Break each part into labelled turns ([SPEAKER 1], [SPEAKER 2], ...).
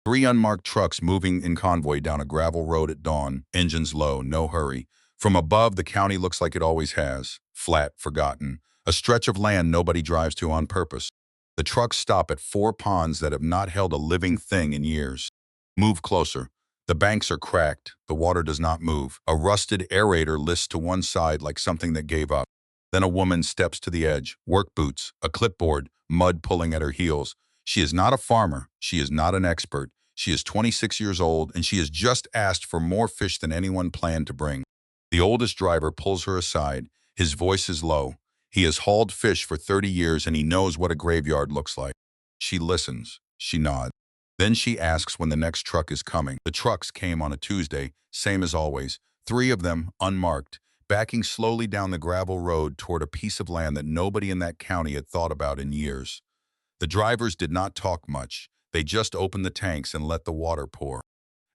[SPEAKER 1] Three unmarked trucks moving in convoy down a gravel road at dawn, engines low, no hurry. From above, the county looks like it always has, flat, forgotten, a stretch of land nobody drives to on purpose. The trucks stop at four ponds that have not held a living thing in years. Move closer. The banks are cracked, the water does not move. A rusted aerator lists to one side like something that gave up. Then a woman steps to the edge, work boots, a clipboard, mud pulling at her heels. She is not a farmer, she is not an expert. She is 26 years old, and she has just asked for more fish than anyone planned to bring. The oldest driver pulls her aside. His voice is low. He has hauled fish for 30 years, and he knows what a graveyard looks like. She listens. She nods. Then she asks when the next truck is coming. The trucks came on a Tuesday, same as always. Three of them, unmarked, backing slowly down the gravel road toward a piece of land that nobody in that county had thought about in years. The drivers did not talk much. They just opened the tanks and let the water pour.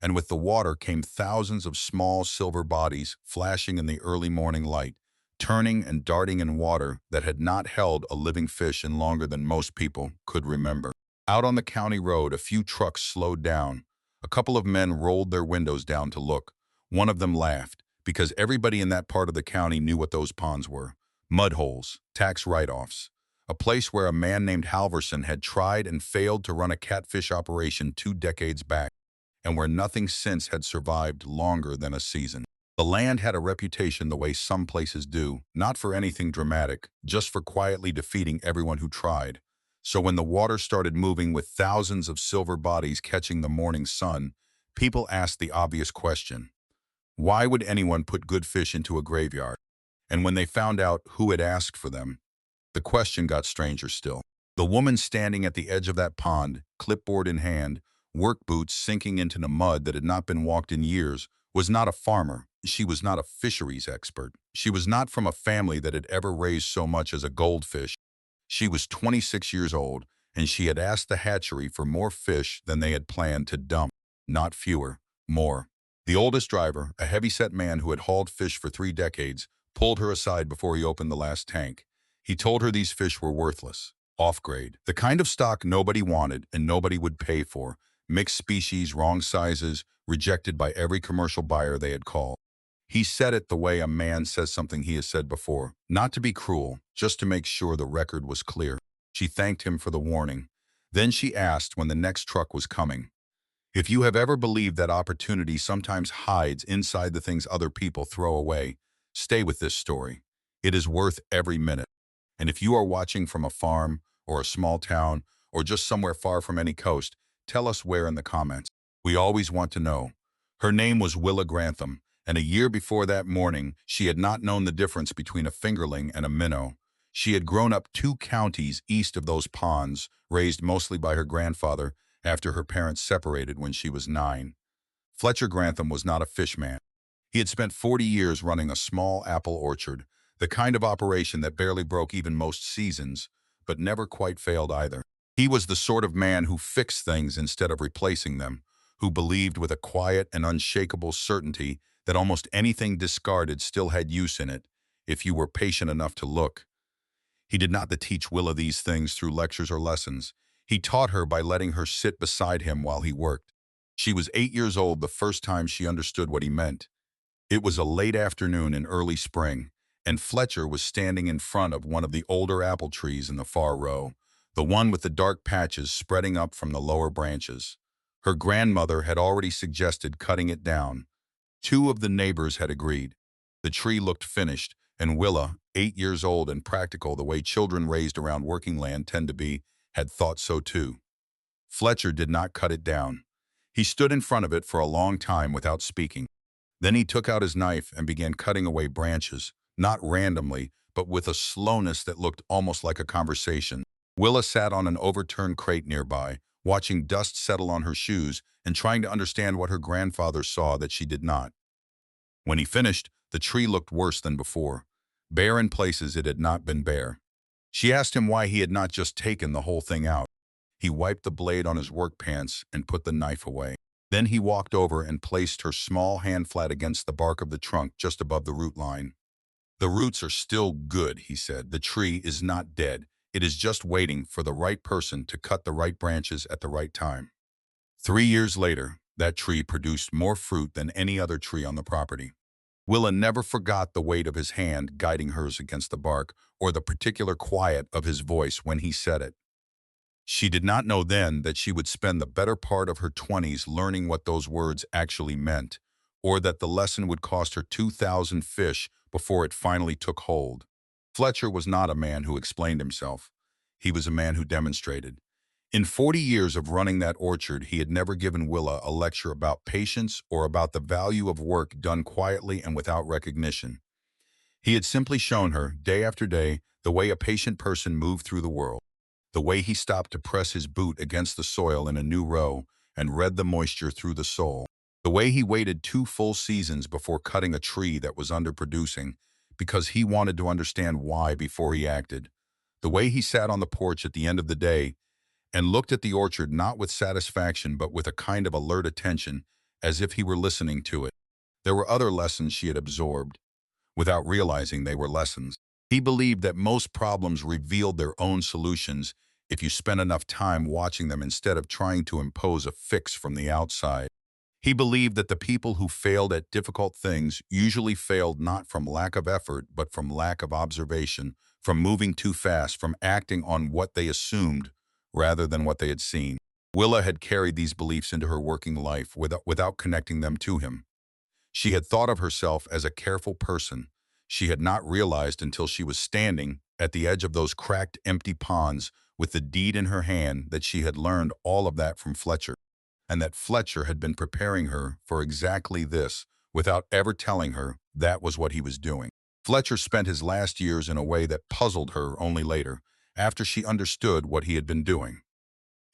[SPEAKER 1] And with the water came thousands of small silver bodies flashing in the early morning light, turning and darting in water that had not held a living fish in longer than most people could remember. Out on the county road, a few trucks slowed down. A couple of men rolled their windows down to look. One of them laughed, because everybody in that part of the county knew what those ponds were. Mud holes, tax write-offs. A place where a man named Halverson had tried and failed to run a catfish operation 2 decades back, and where nothing since had survived longer than a season. The land had a reputation the way some places do, not for anything dramatic, just for quietly defeating everyone who tried. So when the water started moving with thousands of silver bodies catching the morning sun, people asked the obvious question: why would anyone put good fish into a graveyard? And when they found out who had asked for them, the question got stranger still. The woman standing at the edge of that pond, clipboard in hand, work boots sinking into the mud that had not been walked in years, was not a farmer. She was not a fisheries expert. She was not from a family that had ever raised so much as a goldfish. She was 26 years old, and she had asked the hatchery for more fish than they had planned to dump. Not fewer, more. The oldest driver, a heavy-set man who had hauled fish for 3 decades, pulled her aside before he opened the last tank. He told her these fish were worthless, off-grade, the kind of stock nobody wanted and nobody would pay for, mixed species, wrong sizes, rejected by every commercial buyer they had called. He said it the way a man says something he has said before, not to be cruel, just to make sure the record was clear. She thanked him for the warning. Then she asked when the next truck was coming. If you have ever believed that opportunity sometimes hides inside the things other people throw away, stay with this story. It is worth every minute. And if you are watching from a farm or a small town or just somewhere far from any coast, tell us where in the comments. We always want to know. Her name was Willa Grantham, and a year before that morning, she had not known the difference between a fingerling and a minnow. She had grown up 2 counties east of those ponds, raised mostly by her grandfather after her parents separated when she was 9. Fletcher Grantham was not a fishman. He had spent 40 years running a small apple orchard, the kind of operation that barely broke even most seasons, but never quite failed either. He was the sort of man who fixed things instead of replacing them, who believed with a quiet and unshakable certainty that almost anything discarded still had use in it, if you were patient enough to look. He did not teach Willa these things through lectures or lessons. He taught her by letting her sit beside him while he worked. She was 8 years old the first time she understood what he meant. It was a late afternoon in early spring, and Fletcher was standing in front of one of the older apple trees in the far row, the one with the dark patches spreading up from the lower branches. Her grandmother had already suggested cutting it down. 2 of the neighbors had agreed. The tree looked finished, and Willa, 8 years old and practical the way children raised around working land tend to be, had thought so too. Fletcher did not cut it down. He stood in front of it for a long time without speaking. Then he took out his knife and began cutting away branches, not randomly, but with a slowness that looked almost like a conversation. Willa sat on an overturned crate nearby, watching dust settle on her shoes and trying to understand what her grandfather saw that she did not. When he finished, the tree looked worse than before. Bare in places it had not been bare. She asked him why he had not just taken the whole thing out. He wiped the blade on his work pants and put the knife away. Then he walked over and placed her small hand flat against the bark of the trunk just above the root line. "The roots are still good," he said. "The tree is not dead. It is just waiting for the right person to cut the right branches at the right time." 3 years later, that tree produced more fruit than any other tree on the property. Willa never forgot the weight of his hand guiding hers against the bark, or the particular quiet of his voice when he said it. She did not know then that she would spend the better part of her 20s learning what those words actually meant, or that the lesson would cost her 2,000 fish before it finally took hold. Fletcher was not a man who explained himself. He was a man who demonstrated. In 40 years of running that orchard, he had never given Willa a lecture about patience or about the value of work done quietly and without recognition. He had simply shown her, day after day, the way a patient person moved through the world, the way he stopped to press his boot against the soil in a new row and read the moisture through the sole, the way he waited 2 full seasons before cutting a tree that was underproducing because he wanted to understand why before he acted, the way he sat on the porch at the end of the day and looked at the orchard not with satisfaction but with a kind of alert attention, as if he were listening to it. There were other lessons she had absorbed, without realizing they were lessons. He believed that most problems revealed their own solutions if you spent enough time watching them instead of trying to impose a fix from the outside. He believed that the people who failed at difficult things usually failed not from lack of effort, but from lack of observation, from moving too fast, from acting on what they assumed rather than what they had seen. Willa had carried these beliefs into her working life without connecting them to him. She had thought of herself as a careful person. She had not realized until she was standing at the edge of those cracked, empty ponds with the deed in her hand that she had learned all of that from Fletcher, and that Fletcher had been preparing her for exactly this without ever telling her that was what he was doing. Fletcher spent his last years in a way that puzzled her only later, after she understood what he had been doing.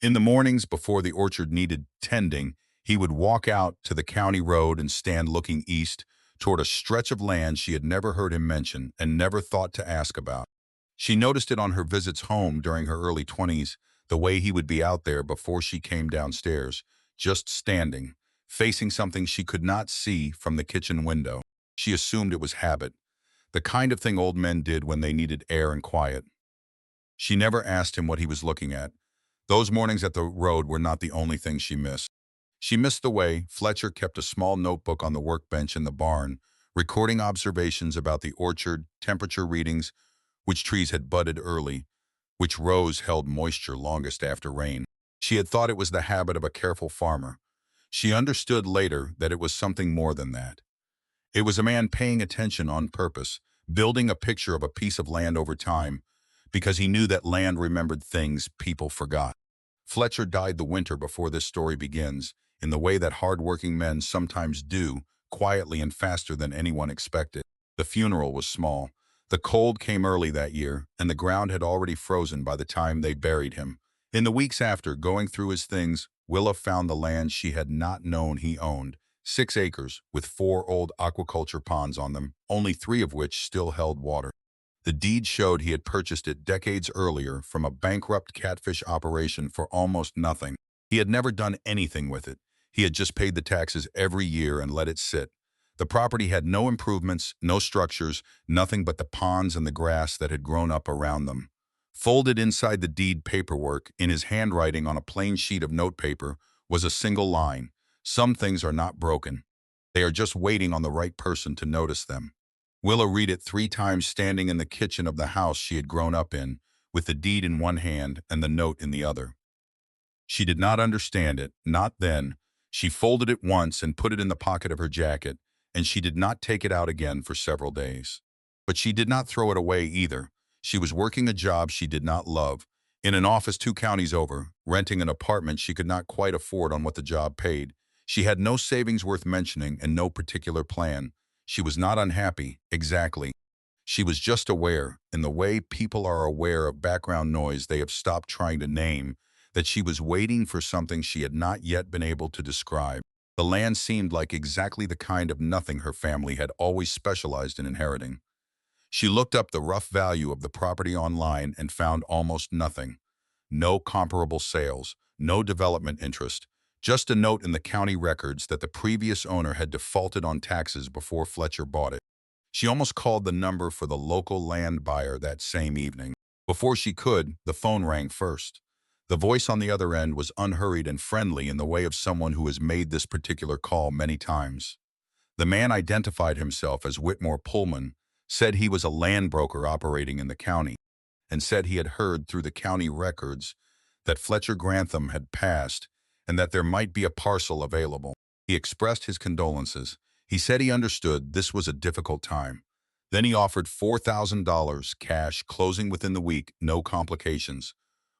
[SPEAKER 1] In the mornings before the orchard needed tending, he would walk out to the county road and stand looking east toward a stretch of land she had never heard him mention and never thought to ask about. She noticed it on her visits home during her early 20s, the way he would be out there before she came downstairs, just standing, facing something she could not see from the kitchen window. She assumed it was habit, the kind of thing old men did when they needed air and quiet. She never asked him what he was looking at. Those mornings at the road were not the only thing she missed. She missed the way Fletcher kept a small notebook on the workbench in the barn, recording observations about the orchard, temperature readings, which trees had budded early, which rows held moisture longest after rain. She had thought it was the habit of a careful farmer. She understood later that it was something more than that. It was a man paying attention on purpose, building a picture of a piece of land over time, because he knew that land remembered things people forgot. Fletcher died the winter before this story begins, in the way that hard-working men sometimes do, quietly and faster than anyone expected. The funeral was small. The cold came early that year, and the ground had already frozen by the time they buried him. In the weeks after, going through his things, Willa found the land she had not known he owned, 6 acres with 4 old aquaculture ponds on them, only 3 of which still held water. The deed showed he had purchased it decades earlier from a bankrupt catfish operation for almost nothing. He had never done anything with it. He had just paid the taxes every year and let it sit. The property had no improvements, no structures, nothing but the ponds and the grass that had grown up around them. Folded inside the deed paperwork, in his handwriting on a plain sheet of notepaper, was a single line: "Some things are not broken. They are just waiting on the right person to notice them." Willa read it 3 times standing in the kitchen of the house she had grown up in, with the deed in one hand and the note in the other. She did not understand it, not then. She folded it once and put it in the pocket of her jacket, and she did not take it out again for several days. But she did not throw it away either. She was working a job she did not love, in an office 2 counties over, renting an apartment she could not quite afford on what the job paid. She had no savings worth mentioning and no particular plan. She was not unhappy, exactly. She was just aware, in the way people are aware of background noise they have stopped trying to name, that she was waiting for something she had not yet been able to describe. The land seemed like exactly the kind of nothing her family had always specialized in inheriting. She looked up the rough value of the property online and found almost nothing. No comparable sales, no development interest, just a note in the county records that the previous owner had defaulted on taxes before Fletcher bought it. She almost called the number for the local land buyer that same evening. Before she could, the phone rang first. The voice on the other end was unhurried and friendly in the way of someone who has made this particular call many times. The man identified himself as Whitmore Pullman, said he was a land broker operating in the county, and said he had heard through the county records that Fletcher Grantham had passed and that there might be a parcel available. He expressed his condolences. He said he understood this was a difficult time. Then he offered $4,000 cash, closing within the week, no complications.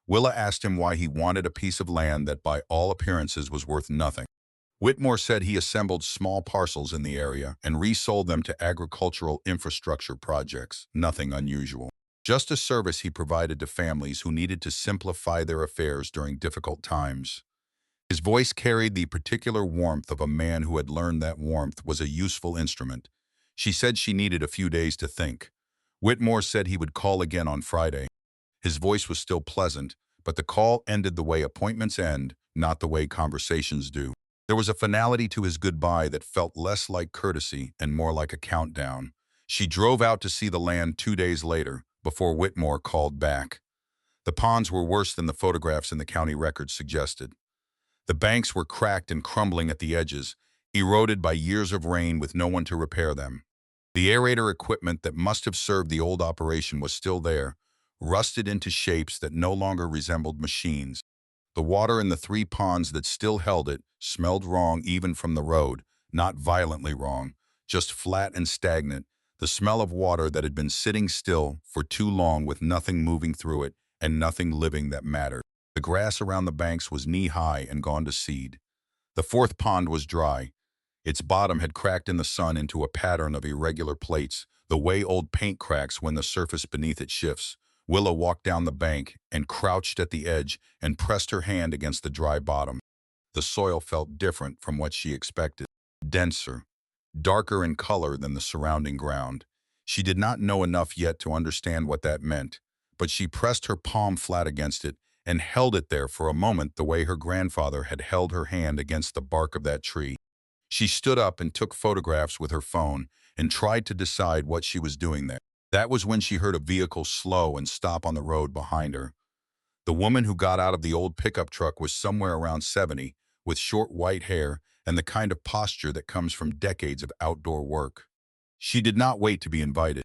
[SPEAKER 1] Willa asked him why he wanted a piece of land that by all appearances was worth nothing. Whitmore said he assembled small parcels in the area and resold them to agricultural infrastructure projects, nothing unusual. Just a service he provided to families who needed to simplify their affairs during difficult times. His voice carried the particular warmth of a man who had learned that warmth was a useful instrument. She said she needed a few days to think. Whitmore said he would call again on Friday. His voice was still pleasant, but the call ended the way appointments end, not the way conversations do. There was a finality to his goodbye that felt less like courtesy and more like a countdown. She drove out to see the land 2 days later, before Whitmore called back. The ponds were worse than the photographs in the county records suggested. The banks were cracked and crumbling at the edges, eroded by years of rain with no one to repair them. The aerator equipment that must have served the old operation was still there, rusted into shapes that no longer resembled machines. The water in the 3 ponds that still held it smelled wrong even from the road, not violently wrong, just flat and stagnant, the smell of water that had been sitting still for too long with nothing moving through it and nothing living that mattered. The grass around the banks was knee-high and gone to seed. The 4th pond was dry. Its bottom had cracked in the sun into a pattern of irregular plates, the way old paint cracks when the surface beneath it shifts. Willa walked down the bank and crouched at the edge and pressed her hand against the dry bottom. The soil felt different from what she expected, denser, darker in color than the surrounding ground. She did not know enough yet to understand what that meant, but she pressed her palm flat against it and held it there for a moment the way her grandfather had held her hand against the bark of that tree. She stood up and took photographs with her phone and tried to decide what she was doing there. That was when she heard a vehicle slow and stop on the road behind her. The woman who got out of the old pickup truck was somewhere around 70, with short white hair and the kind of posture that comes from decades of outdoor work. She did not wait to be invited.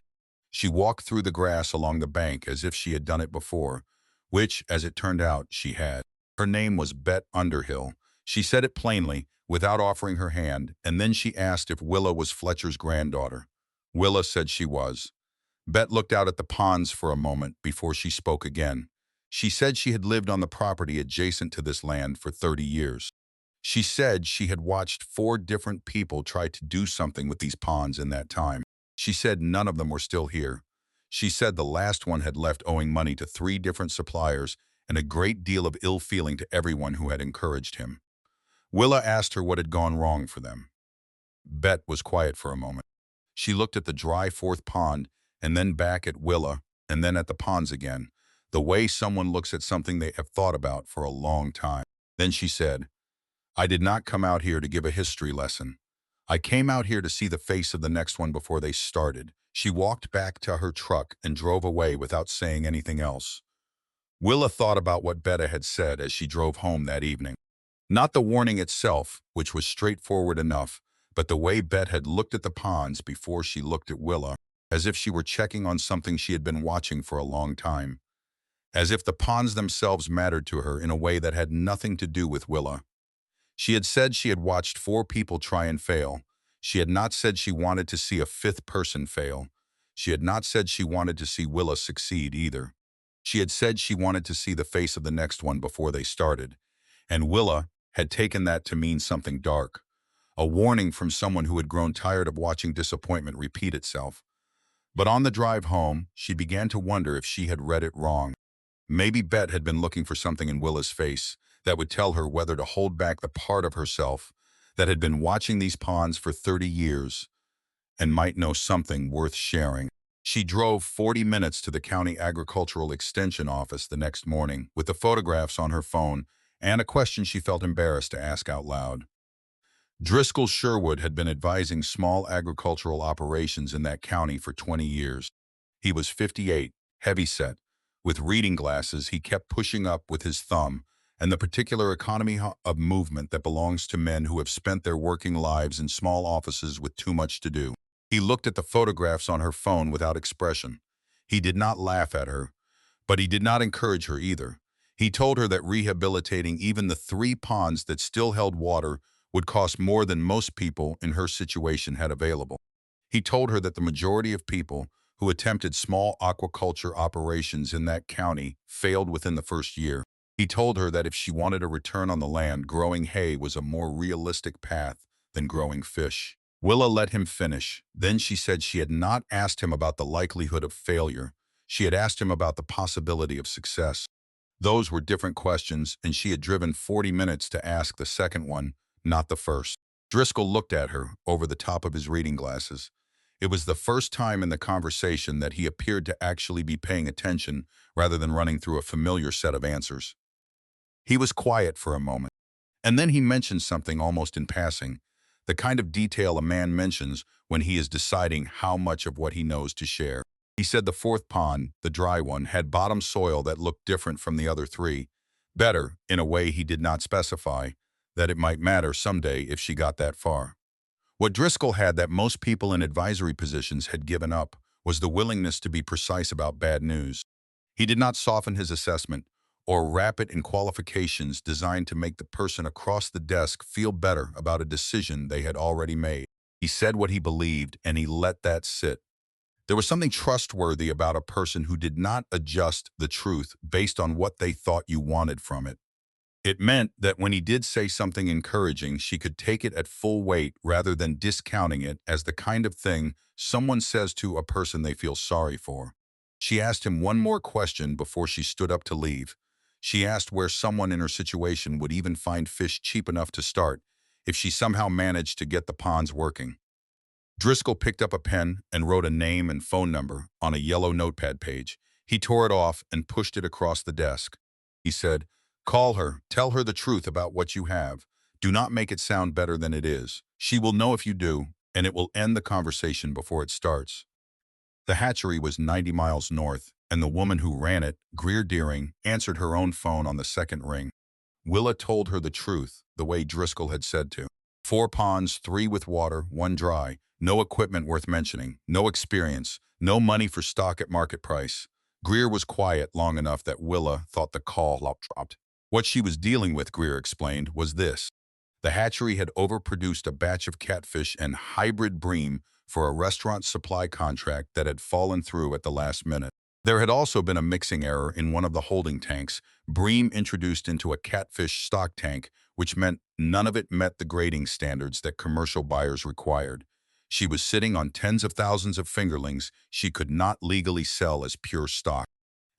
[SPEAKER 1] She walked through the grass along the bank as if she had done it before, which, as it turned out, she had. Her name was Bet Underhill. She said it plainly, without offering her hand, and then she asked if Willa was Fletcher's granddaughter. Willa said she was. Bet looked out at the ponds for a moment before she spoke again. She said she had lived on the property adjacent to this land for 30 years. She said she had watched 4 different people try to do something with these ponds in that time. She said none of them were still here. She said the last one had left owing money to 3 different suppliers and a great deal of ill feeling to everyone who had encouraged him. Willa asked her what had gone wrong for them. Bet was quiet for a moment. She looked at the dry 4th pond and then back at Willa and then at the ponds again, the way someone looks at something they have thought about for a long time. Then she said, "I did not come out here to give a history lesson. I came out here to see the face of the next one before they started." She walked back to her truck and drove away without saying anything else. Willa thought about what Betta had said as she drove home that evening. Not the warning itself, which was straightforward enough, but the way Bet had looked at the ponds before she looked at Willa, as if she were checking on something she had been watching for a long time. As if the ponds themselves mattered to her in a way that had nothing to do with Willa. She had said she had watched 4 people try and fail. She had not said she wanted to see a 5th person fail. She had not said she wanted to see Willa succeed either. She had said she wanted to see the face of the next one before they started. And Willa had taken that to mean something dark. A warning from someone who had grown tired of watching disappointment repeat itself. But on the drive home, she began to wonder if she had read it wrong. Maybe Bet had been looking for something in Willa's face that would tell her whether to hold back the part of herself that had been watching these ponds for 30 years and might know something worth sharing. She drove 40 minutes to the county agricultural extension office the next morning with the photographs on her phone and a question she felt embarrassed to ask out loud. Driscoll Sherwood had been advising small agricultural operations in that county for 20 years. He was 58, heavyset, With reading glasses, he kept pushing up with his thumb, and the particular economy of movement that belongs to men who have spent their working lives in small offices with too much to do. He looked at the photographs on her phone without expression. He did not laugh at her, but he did not encourage her either. He told her that rehabilitating even the 3 ponds that still held water would cost more than most people in her situation had available. He told her that the majority of people who attempted small aquaculture operations in that county failed within the first year. He told her that if she wanted a return on the land, growing hay was a more realistic path than growing fish. Willa let him finish. Then she said she had not asked him about the likelihood of failure. She had asked him about the possibility of success. Those were different questions, and she had driven 40 minutes to ask the second one, not the first. Driscoll looked at her over the top of his reading glasses. It was the first time in the conversation that he appeared to actually be paying attention rather than running through a familiar set of answers. He was quiet for a moment, and then he mentioned something almost in passing, the kind of detail a man mentions when he is deciding how much of what he knows to share. He said the fourth pond, the dry one, had bottom soil that looked different from the other 3. Better, in a way he did not specify, that it might matter someday if she got that far. What Driscoll had that most people in advisory positions had given up was the willingness to be precise about bad news. He did not soften his assessment or wrap it in qualifications designed to make the person across the desk feel better about a decision they had already made. He said what he believed, and he let that sit. There was something trustworthy about a person who did not adjust the truth based on what they thought you wanted from it. It meant that when he did say something encouraging, she could take it at full weight rather than discounting it as the kind of thing someone says to a person they feel sorry for. She asked him one more question before she stood up to leave. She asked where someone in her situation would even find fish cheap enough to start if she somehow managed to get the ponds working. Driscoll picked up a pen and wrote a name and phone number on a yellow notepad page. He tore it off and pushed it across the desk. He said, "Call her, tell her the truth about what you have. Do not make it sound better than it is. She will know if you do, and it will end the conversation before it starts." The hatchery was 90 miles north, and the woman who ran it, Greer Deering, answered her own phone on the second ring. Willa told her the truth, the way Driscoll had said to. 4 ponds, 3 with water, 1 dry. No equipment worth mentioning. No experience. No money for stock at market price. Greer was quiet long enough that Willa thought the call dropped. What she was dealing with, Greer explained, was this. The hatchery had overproduced a batch of catfish and hybrid bream for a restaurant supply contract that had fallen through at the last minute. There had also been a mixing error in one of the holding tanks, bream introduced into a catfish stock tank, which meant none of it met the grading standards that commercial buyers required. She was sitting on tens of thousands of fingerlings she could not legally sell as pure stock,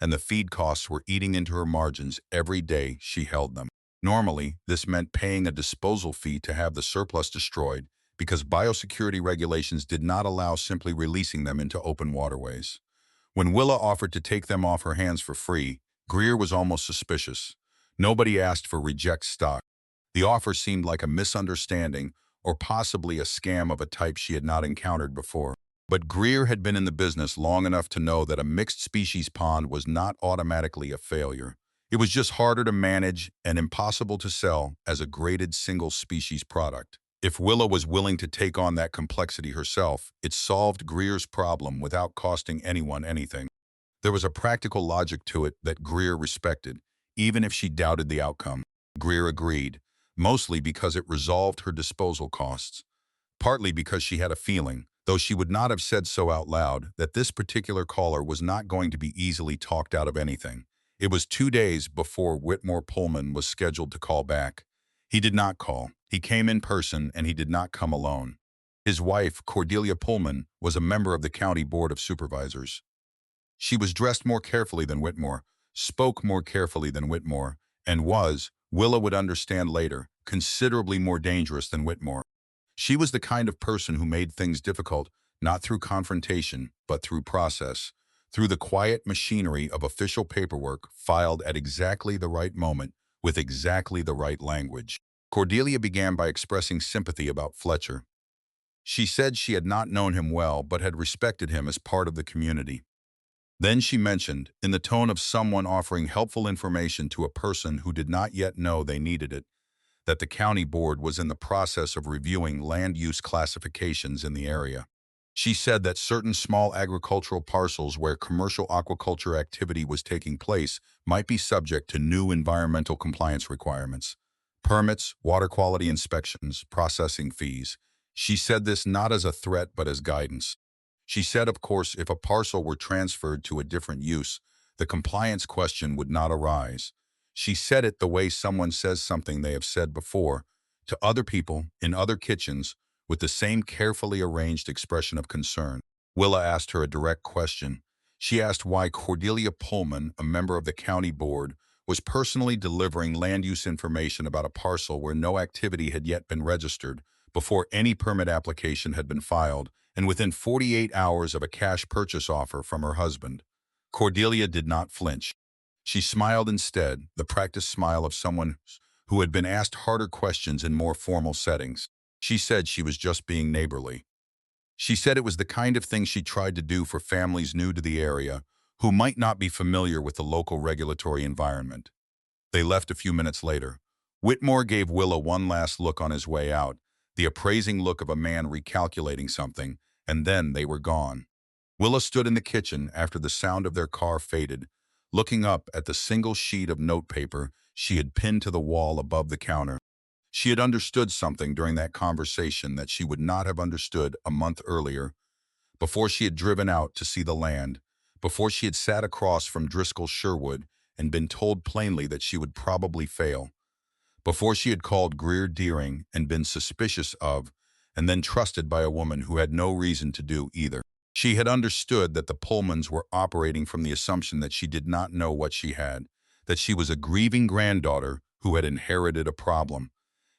[SPEAKER 1] and the feed costs were eating into her margins every day she held them. Normally, this meant paying a disposal fee to have the surplus destroyed because biosecurity regulations did not allow simply releasing them into open waterways. When Willa offered to take them off her hands for free, Greer was almost suspicious. Nobody asked for reject stock. The offer seemed like a misunderstanding or possibly a scam of a type she had not encountered before. But Greer had been in the business long enough to know that a mixed species pond was not automatically a failure. It was just harder to manage and impossible to sell as a graded single species product. If Willa was willing to take on that complexity herself, it solved Greer's problem without costing anyone anything. There was a practical logic to it that Greer respected, even if she doubted the outcome. Greer agreed, mostly because it resolved her disposal costs, partly because she had a feeling, though she would not have said so out loud, that this particular caller was not going to be easily talked out of anything. It was 2 days before Whitmore Pullman was scheduled to call back. He did not call. He came in person, and he did not come alone. His wife, Cordelia Pullman, was a member of the County Board of Supervisors. She was dressed more carefully than Whitmore, spoke more carefully than Whitmore, and was, Willa would understand later, considerably more dangerous than Whitmore. She was the kind of person who made things difficult, not through confrontation, but through process, through the quiet machinery of official paperwork filed at exactly the right moment with exactly the right language. Cordelia began by expressing sympathy about Fletcher. She said she had not known him well, but had respected him as part of the community. Then she mentioned, in the tone of someone offering helpful information to a person who did not yet know they needed it, that the county board was in the process of reviewing land use classifications in the area. She said that certain small agricultural parcels where commercial aquaculture activity was taking place might be subject to new environmental compliance requirements. Permits, water quality inspections, processing fees. She said this not as a threat but as guidance. She said, of course, if a parcel were transferred to a different use, the compliance question would not arise. She said it the way someone says something they have said before, to other people, in other kitchens, with the same carefully arranged expression of concern. Willa asked her a direct question. She asked why Cordelia Pullman, a member of the county board, was personally delivering land use information about a parcel where no activity had yet been registered, before any permit application had been filed, and within 48 hours of a cash purchase offer from her husband. Cordelia did not flinch. She smiled instead, the practiced smile of someone who had been asked harder questions in more formal settings. She said she was just being neighborly. She said it was the kind of thing she tried to do for families new to the area who might not be familiar with the local regulatory environment. They left a few minutes later. Whitmore gave Willa one last look on his way out, the appraising look of a man recalculating something, and then they were gone. Willa stood in the kitchen after the sound of their car faded, looking up at the single sheet of notepaper she had pinned to the wall above the counter. She had understood something during that conversation that she would not have understood a month earlier, before she had driven out to see the land, before she had sat across from Driscoll Sherwood and been told plainly that she would probably fail, before she had called Greer Deering and been suspicious of, and then trusted by a woman who had no reason to do either. She had understood that the Pullmans were operating from the assumption that she did not know what she had, that she was a grieving granddaughter who had inherited a problem,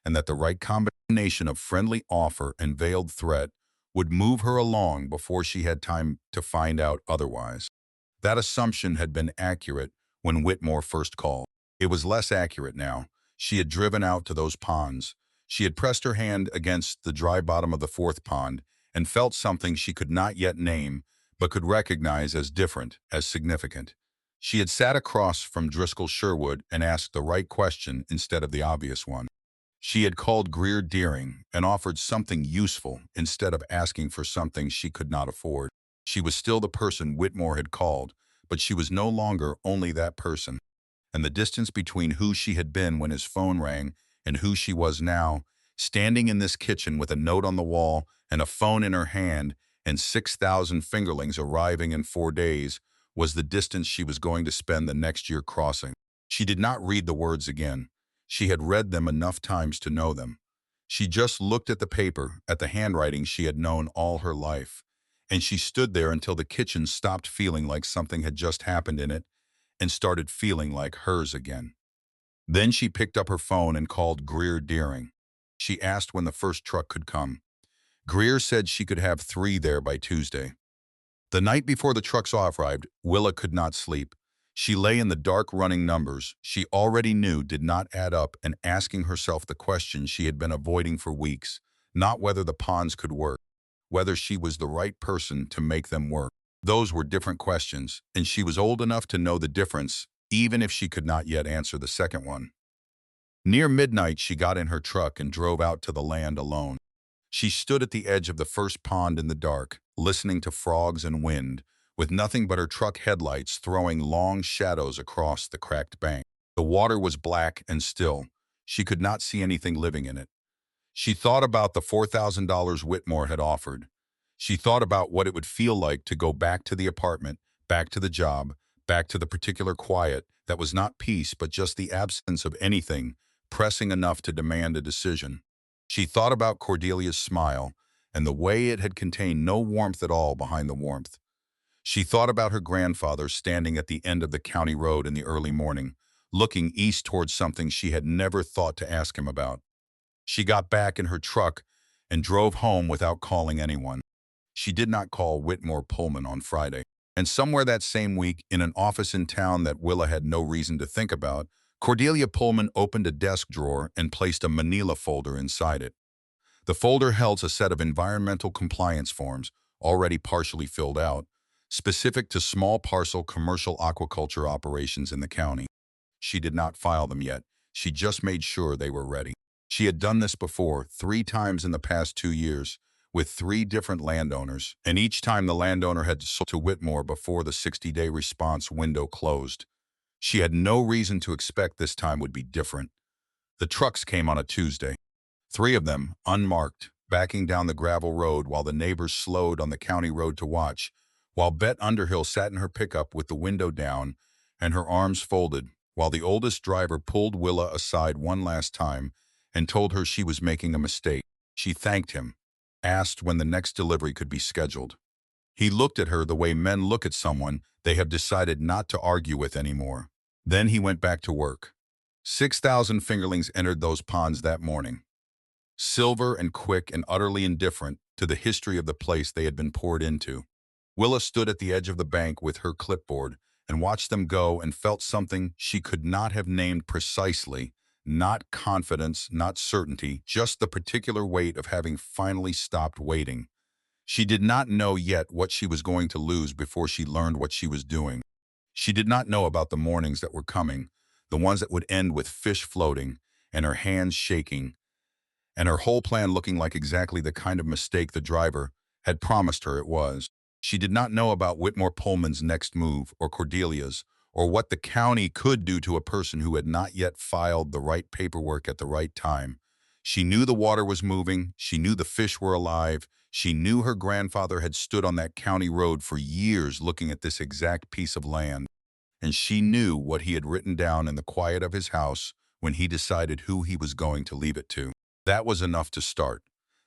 [SPEAKER 1] and that the right combination of friendly offer and veiled threat would move her along before she had time to find out otherwise. That assumption had been accurate when Whitmore first called. It was less accurate now. She had driven out to those ponds. She had pressed her hand against the dry bottom of the fourth pond and felt something she could not yet name, but could recognize as different, as significant. She had sat across from Driscoll Sherwood and asked the right question instead of the obvious one. She had called Greer Deering and offered something useful instead of asking for something she could not afford. She was still the person Whitmore had called, but she was no longer only that person. And the distance between who she had been when his phone rang and who she was now, standing in this kitchen with a note on the wall and a phone in her hand and 6,000 fingerlings arriving in 4 days, was the distance she was going to spend the next year crossing. She did not read the words again. She had read them enough times to know them. She just looked at the paper, at the handwriting she had known all her life. And she stood there until the kitchen stopped feeling like something had just happened in it and started feeling like hers again. Then she picked up her phone and called Greer Deering. She asked when the first truck could come. Greer said she could have 3 there by Tuesday. The night before the trucks arrived, Willa could not sleep. She lay in the dark running numbers she already knew did not add up and asking herself the question she had been avoiding for weeks, not whether the ponds could work, whether she was the right person to make them work. Those were different questions, and she was old enough to know the difference, even if she could not yet answer the second one. Near midnight, she got in her truck and drove out to the land alone. She stood at the edge of the first pond in the dark, listening to frogs and wind, with nothing but her truck headlights throwing long shadows across the cracked bank. The water was black and still. She could not see anything living in it. She thought about the $4,000 Whitmore had offered. She thought about what it would feel like to go back to the apartment, back to the job, back to the particular quiet that was not peace but just the absence of anything pressing enough to demand a decision. She thought about Cordelia's smile and the way it had contained no warmth at all behind the warmth. She thought about her grandfather standing at the end of the county road in the early morning, looking east towards something she had never thought to ask him about. She got back in her truck and drove home without calling anyone. She did not call Whitmore Pullman on Friday. And somewhere that same week, in an office in town that Willa had no reason to think about, Cordelia Pullman opened a desk drawer and placed a manila folder inside it. The folder held a set of environmental compliance forms, already partially filled out, specific to small parcel commercial aquaculture operations in the county. She did not file them yet. She just made sure they were ready. She had done this before, 3 times in the past 2 years, with 3 different landowners, and each time the landowner had sold to Whitmore before the 60-day response window closed. She had no reason to expect this time would be different. The trucks came on a Tuesday. 3 of them, unmarked, backing down the gravel road while the neighbors slowed on the county road to watch, while Bet Underhill sat in her pickup with the window down and her arms folded, while the oldest driver pulled Willa aside one last time and told her she was making a mistake. She thanked him, asked when the next delivery could be scheduled. He looked at her the way men look at someone they have decided not to argue with anymore. Then he went back to work. 6,000 fingerlings entered those ponds that morning, silver and quick and utterly indifferent to the history of the place they had been poured into. Willa stood at the edge of the bank with her clipboard and watched them go and felt something she could not have named precisely, not confidence, not certainty, just the particular weight of having finally stopped waiting. She did not know yet what she was going to lose before she learned what she was doing. She did not know about the mornings that were coming, the ones that would end with fish floating and her hands shaking, and her whole plan looking like exactly the kind of mistake the driver had promised her it was. She did not know about Whitmore Pullman's next move, or Cordelia's, or what the county could do to a person who had not yet filed the right paperwork at the right time. She knew the water was moving, she knew the fish were alive, she knew her grandfather had stood on that county road for years looking at this exact piece of land, and she knew what he had written down in the quiet of his house when he decided who he was going to leave it to. That was enough to start.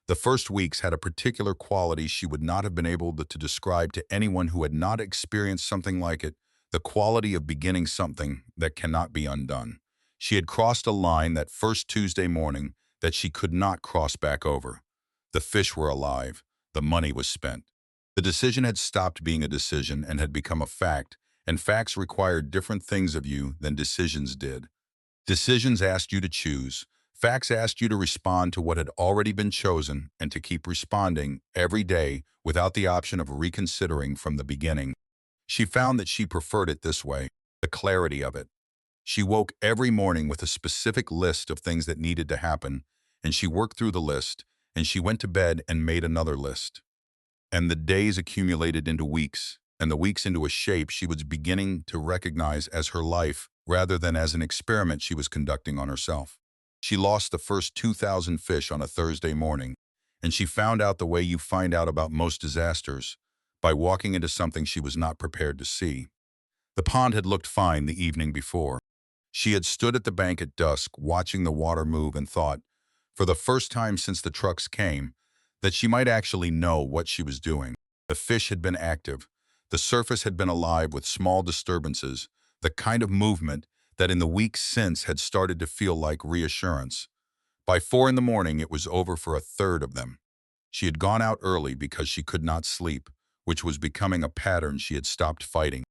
[SPEAKER 1] The first weeks had a particular quality she would not have been able to describe to anyone who had not experienced something like it, the quality of beginning something that cannot be undone. She had crossed a line that first Tuesday morning that she could not cross back over. The fish were alive. The money was spent. The decision had stopped being a decision and had become a fact, and facts required different things of you than decisions did. Decisions asked you to choose. Facts asked you to respond to what had already been chosen and to keep responding every day without the option of reconsidering from the beginning. She found that she preferred it this way, the clarity of it. She woke every morning with a specific list of things that needed to happen, and she worked through the list, and she went to bed and made another list. And the days accumulated into weeks, and the weeks into a shape she was beginning to recognize as her life rather than as an experiment she was conducting on herself. She lost the first 2,000 fish on a Thursday morning, and she found out the way you find out about most disasters, by walking into something she was not prepared to see. The pond had looked fine the evening before. She had stood at the bank at dusk, watching the water move, and thought, for the first time since the trucks came, that she might actually know what she was doing. The fish had been active. The surface had been alive with small disturbances, the kind of movement that in the weeks since had started to feel like reassurance. By 4 in the morning, it was over for a third of them. She had gone out early because she could not sleep, which was becoming a pattern she had stopped fighting.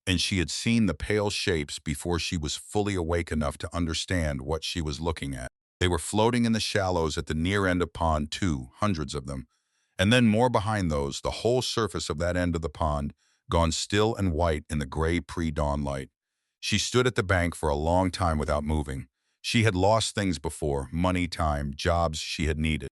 [SPEAKER 1] And she had seen the pale shapes before she was fully awake enough to understand what she was looking at. They were floating in the shallows at the near end of pond 2, hundreds of them. And then more behind those, the whole surface of that end of the pond, gone still and white in the gray pre-dawn light. She stood at the bank for a long time without moving. She had lost things before, money, time, jobs she had needed.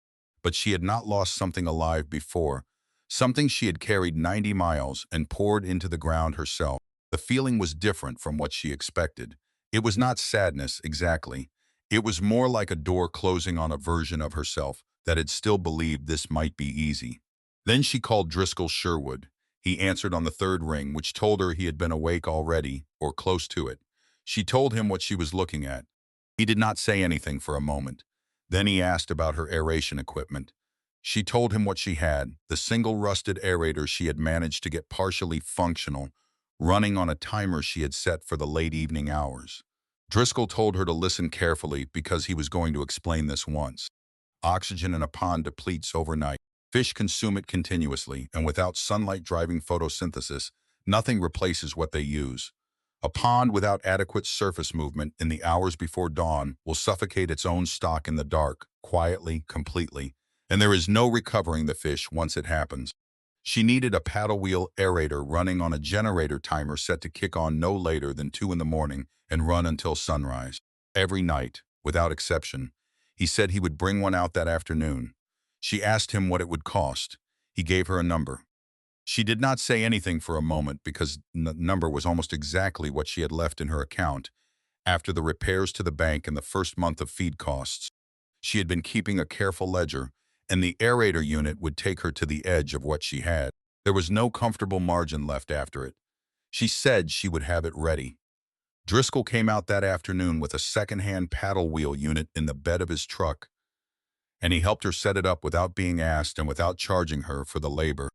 [SPEAKER 1] But she had not lost something alive before, something she had carried 90 miles and poured into the ground herself. The feeling was different from what she expected. It was not sadness, exactly. It was more like a door closing on a version of herself that had still believed this might be easy. Then she called Driscoll Sherwood. He answered on the third ring, which told her he had been awake already, or close to it. She told him what she was looking at. He did not say anything for a moment. Then he asked about her aeration equipment. She told him what she had, the single rusted aerator she had managed to get partially functional, running on a timer she had set for the late evening hours. Driscoll told her to listen carefully because he was going to explain this once. Oxygen in a pond depletes overnight. Fish consume it continuously, and without sunlight driving photosynthesis, nothing replaces what they use. A pond without adequate surface movement in the hours before dawn will suffocate its own stock in the dark, quietly, completely, and there is no recovering the fish once it happens. She needed a paddle wheel aerator running on a generator timer set to kick on no later than 2 in the morning and run until sunrise. Every night, without exception. He said he would bring one out that afternoon. She asked him what it would cost. He gave her a number. She did not say anything for a moment because the number was almost exactly what she had left in her account after the repairs to the bank and the first month of feed costs. She had been keeping a careful ledger, and the aerator unit would take her to the edge of what she had. There was no comfortable margin left after it. She said she would have it ready. Driscoll came out that afternoon with a second-hand paddle wheel unit in the bed of his truck, and he helped her set it up without being asked and without charging her for the labor.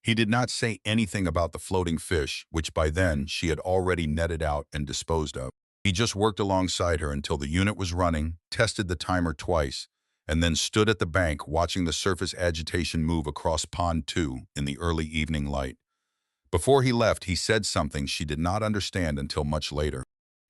[SPEAKER 1] He did not say anything about the floating fish, which by then she had already netted out and disposed of. He just worked alongside her until the unit was running, tested the timer twice, and then stood at the bank watching the surface agitation move across Pond 2 in the early evening light. Before he left, he said something she did not understand until much later.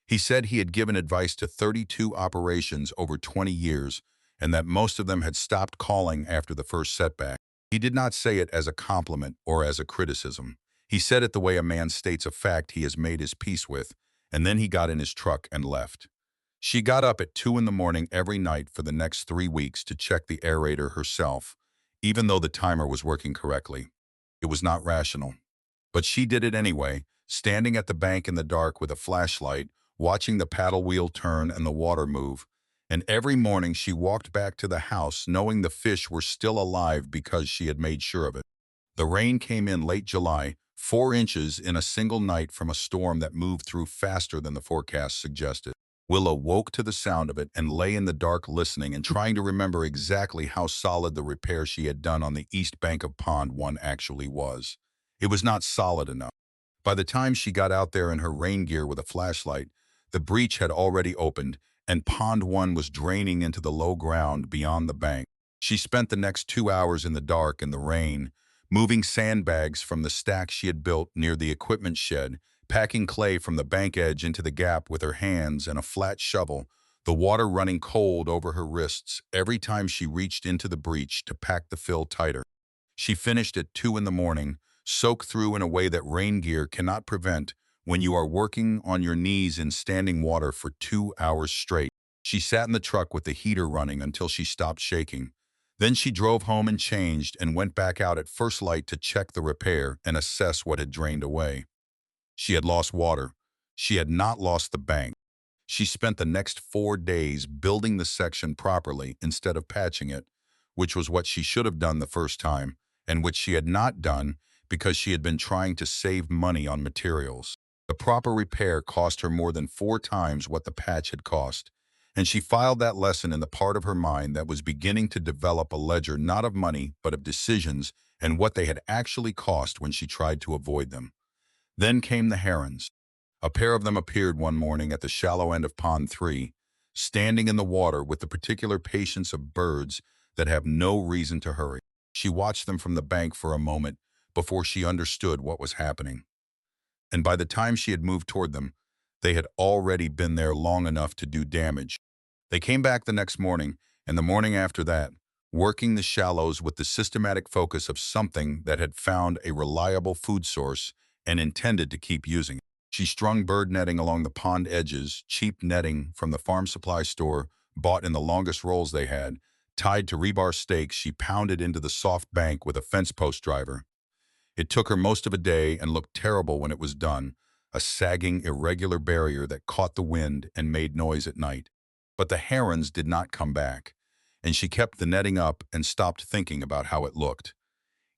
[SPEAKER 1] He said he had given advice to 32 operations over 20 years and that most of them had stopped calling after the first setback. He did not say it as a compliment or as a criticism. He said it the way a man states a fact he has made his peace with, and then he got in his truck and left. She got up at 2 in the morning every night for the next 3 weeks to check the aerator herself, even though the timer was working correctly. It was not rational. But she did it anyway, standing at the bank in the dark with a flashlight, watching the paddle wheel turn and the water move. And every morning she walked back to the house knowing the fish were still alive because she had made sure of it. The rain came in late July, 4 inches in a single night from a storm that moved through faster than the forecast suggested. Willa woke to the sound of it and lay in the dark listening and trying to remember exactly how solid the repair she had done on the east bank of Pond 1 actually was. It was not solid enough. By the time she got out there in her rain gear with a flashlight, the breach had already opened and Pond 1 was draining into the low ground beyond the bank. She spent the next 2 hours in the dark and the rain, moving sandbags from the stack she had built near the equipment shed, packing clay from the bank edge into the gap with her hands and a flat shovel, the water running cold over her wrists every time she reached into the breach to pack the fill tighter. She finished at 2 in the morning, soaked through in a way that rain gear cannot prevent when you are working on your knees in standing water for 2 hours straight. She sat in the truck with the heater running until she stopped shaking. Then she drove home and changed and went back out at first light to check the repair and assess what had drained away. She had lost water. She had not lost the bank. She spent the next 4 days building the section properly instead of patching it, which was what she should have done the first time, and which she had not done because she had been trying to save money on materials. The proper repair cost her more than 4 times what the patch had cost, and she filed that lesson in the part of her mind that was beginning to develop a ledger not of money but of decisions and what they had actually cost when she tried to avoid them. Then came the herons. A pair of them appeared one morning at the shallow end of Pond 3, standing in the water with the particular patience of birds that have no reason to hurry. She watched them from the bank for a moment before she understood what was happening. And by the time she had moved toward them, they had already been there long enough to do damage. They came back the next morning, and the morning after that, working the shallows with the systematic focus of something that had found a reliable food source and intended to keep using it. She strung bird netting along the pond edges, cheap netting from the farm supply store, bought in the longest rolls they had. Tied to rebar stakes, she pounded into the soft bank with a fence post driver. It took her most of a day and looked terrible when it was done, a sagging, irregular barrier that caught the wind and made noise at night. But the herons did not come back, and she kept the netting up and stopped thinking about how it looked.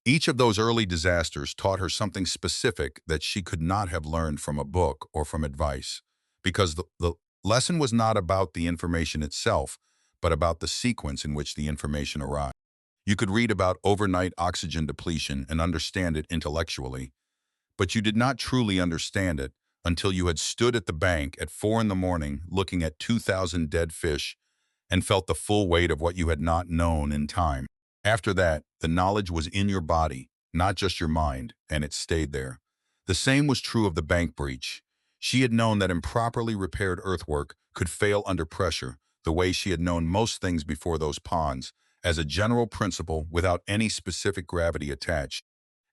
[SPEAKER 1] Each of those early disasters taught her something specific that she could not have learned from a book or from advice, because the lesson was not about the information itself, but about the sequence in which the information arrived. You could read about overnight oxygen depletion and understand it intellectually, but you did not truly understand it until you had stood at the bank at 4 in the morning looking at 2,000 dead fish and felt the full weight of what you had not known in time. After that, the knowledge was in your body, not just your mind, and it stayed there. The same was true of the bank breach. She had known that improperly repaired earthwork could fail under pressure, the way she had known most things before those ponds, as a general principle without any specific gravity attached.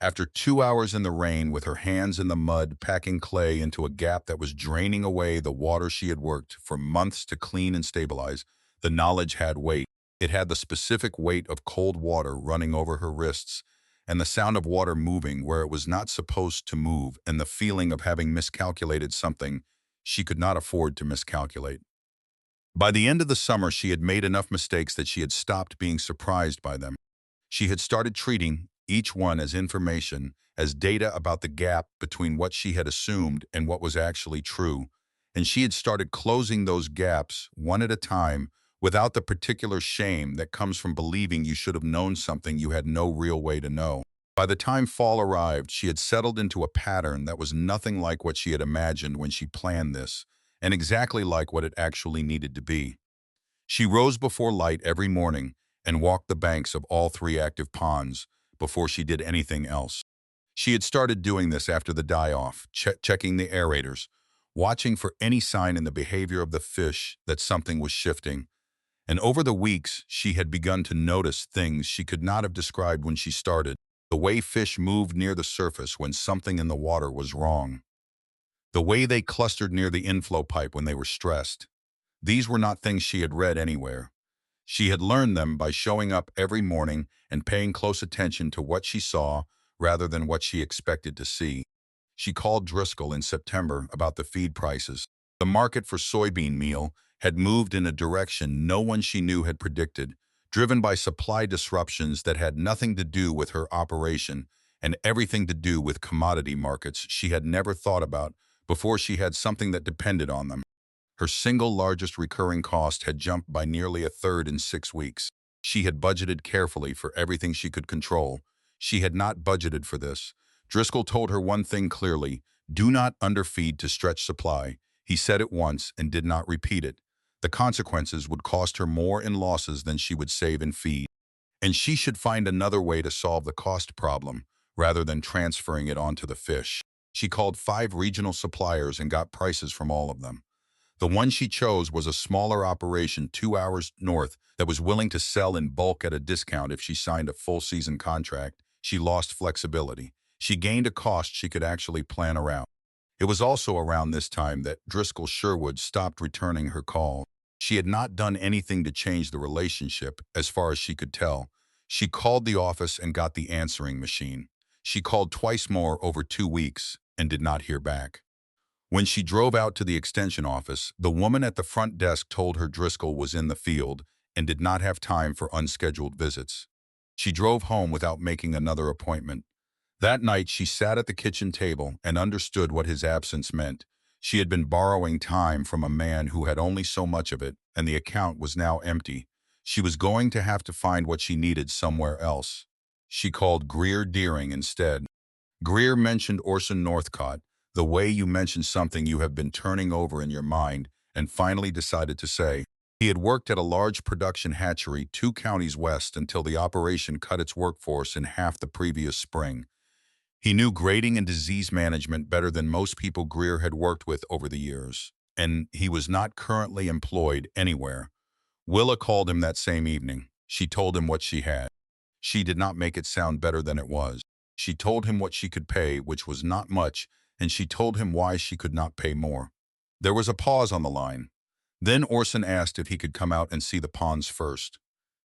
[SPEAKER 1] After 2 hours in the rain with her hands in the mud, packing clay into a gap that was draining away the water she had worked for months to clean and stabilize, the knowledge had weight. It had the specific weight of cold water running over her wrists, and the sound of water moving where it was not supposed to move, and the feeling of having miscalculated something she could not afford to miscalculate. By the end of the summer, she had made enough mistakes that she had stopped being surprised by them. She had started treating each one as information, as data about the gap between what she had assumed and what was actually true, and she had started closing those gaps one at a time without the particular shame that comes from believing you should have known something you had no real way to know. By the time fall arrived, she had settled into a pattern that was nothing like what she had imagined when she planned this, and exactly like what it actually needed to be. She rose before light every morning and walked the banks of all three active ponds before she did anything else. She had started doing this after the die-off, checking the aerators, watching for any sign in the behavior of the fish that something was shifting. And over the weeks, she had begun to notice things she could not have described when she started. The way fish moved near the surface when something in the water was wrong. The way they clustered near the inflow pipe when they were stressed. These were not things she had read anywhere. She had learned them by showing up every morning and paying close attention to what she saw rather than what she expected to see. She called Driscoll in September about the feed prices. The market for soybean meal had moved in a direction no one she knew had predicted, driven by supply disruptions that had nothing to do with her operation and everything to do with commodity markets she had never thought about before she had something that depended on them. Her single largest recurring cost had jumped by nearly a third in 6 weeks. She had budgeted carefully for everything she could control. She had not budgeted for this. Driscoll told her one thing clearly: do not underfeed to stretch supply. He said it once and did not repeat it. The consequences would cost her more in losses than she would save in feed. And she should find another way to solve the cost problem, rather than transferring it onto the fish. She called 5 regional suppliers and got prices from all of them. The one she chose was a smaller operation 2 hours north that was willing to sell in bulk at a discount if she signed a full-season contract. She lost flexibility. She gained a cost she could actually plan around. It was also around this time that Driscoll Sherwood stopped returning her call. She had not done anything to change the relationship, as far as she could tell. She called the office and got the answering machine. She called twice more over 2 weeks and did not hear back. When she drove out to the extension office, the woman at the front desk told her Driscoll was in the field and did not have time for unscheduled visits. She drove home without making another appointment. That night, she sat at the kitchen table and understood what his absence meant. She had been borrowing time from a man who had only so much of it, and the account was now empty. She was going to have to find what she needed somewhere else. She called Greer Deering instead. Greer mentioned Orson Northcott, the way you mentioned something you have been turning over in your mind, and finally decided to say. He had worked at a large production hatchery 2 counties west until the operation cut its workforce in half the previous spring. He knew grading and disease management better than most people Greer had worked with over the years, and he was not currently employed anywhere. Willa called him that same evening. She told him what she had. She did not make it sound better than it was. She told him what she could pay, which was not much, and she told him why she could not pay more. There was a pause on the line. Then Orson asked if he could come out and see the ponds first.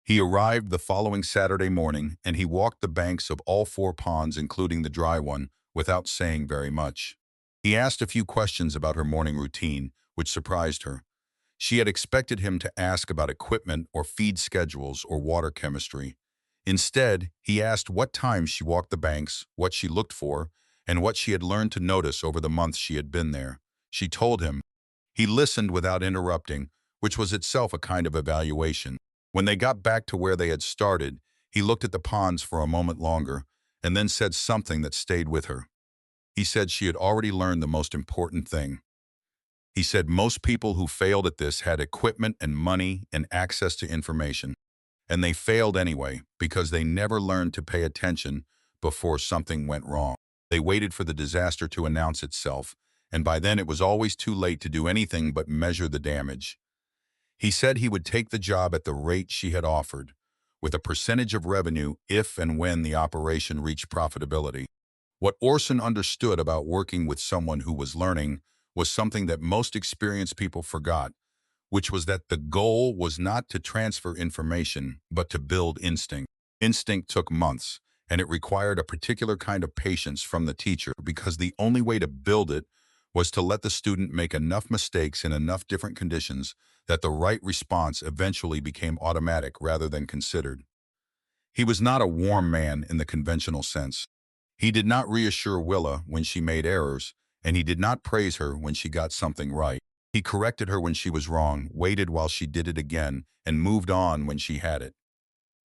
[SPEAKER 1] He arrived the following Saturday morning, and he walked the banks of all 4 ponds, including the dry one, without saying very much. He asked a few questions about her morning routine, which surprised her. She had expected him to ask about equipment or feed schedules or water chemistry. Instead, he asked what times she walked the banks, what she looked for, and what she had learned to notice over the months she had been there. She told him. He listened without interrupting, which was itself a kind of evaluation. When they got back to where they had started, he looked at the ponds for a moment longer and then said something that stayed with her. He said she had already learned the most important thing. He said most people who failed at this had equipment and money and access to information, and they failed anyway because they never learned to pay attention before something went wrong. They waited for the disaster to announce itself, and by then it was always too late to do anything but measure the damage. He said he would take the job at the rate she had offered, with a percentage of revenue if and when the operation reached profitability. What Orson understood about working with someone who was learning was something that most experienced people forgot, which was that the goal was not to transfer information, but to build instinct. Instinct took months, and it required a particular kind of patience from the teacher because the only way to build it was to let the student make enough mistakes in enough different conditions that the right response eventually became automatic rather than considered. He was not a warm man in the conventional sense. He did not reassure Willa when she made errors, and he did not praise her when she got something right. He corrected her when she was wrong, waited while she did it again, and moved on when she had it.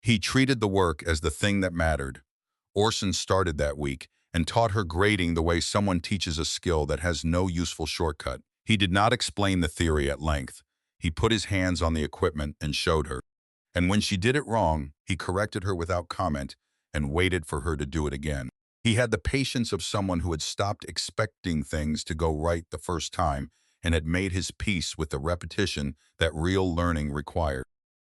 [SPEAKER 1] He treated the work as the thing that mattered. Orson started that week and taught her grading the way someone teaches a skill that has no useful shortcut. He did not explain the theory at length. He put his hands on the equipment and showed her. And when she did it wrong, he corrected her without comment and waited for her to do it again. He had the patience of someone who had stopped expecting things to go right the first time and had made his peace with the repetition that real learning required.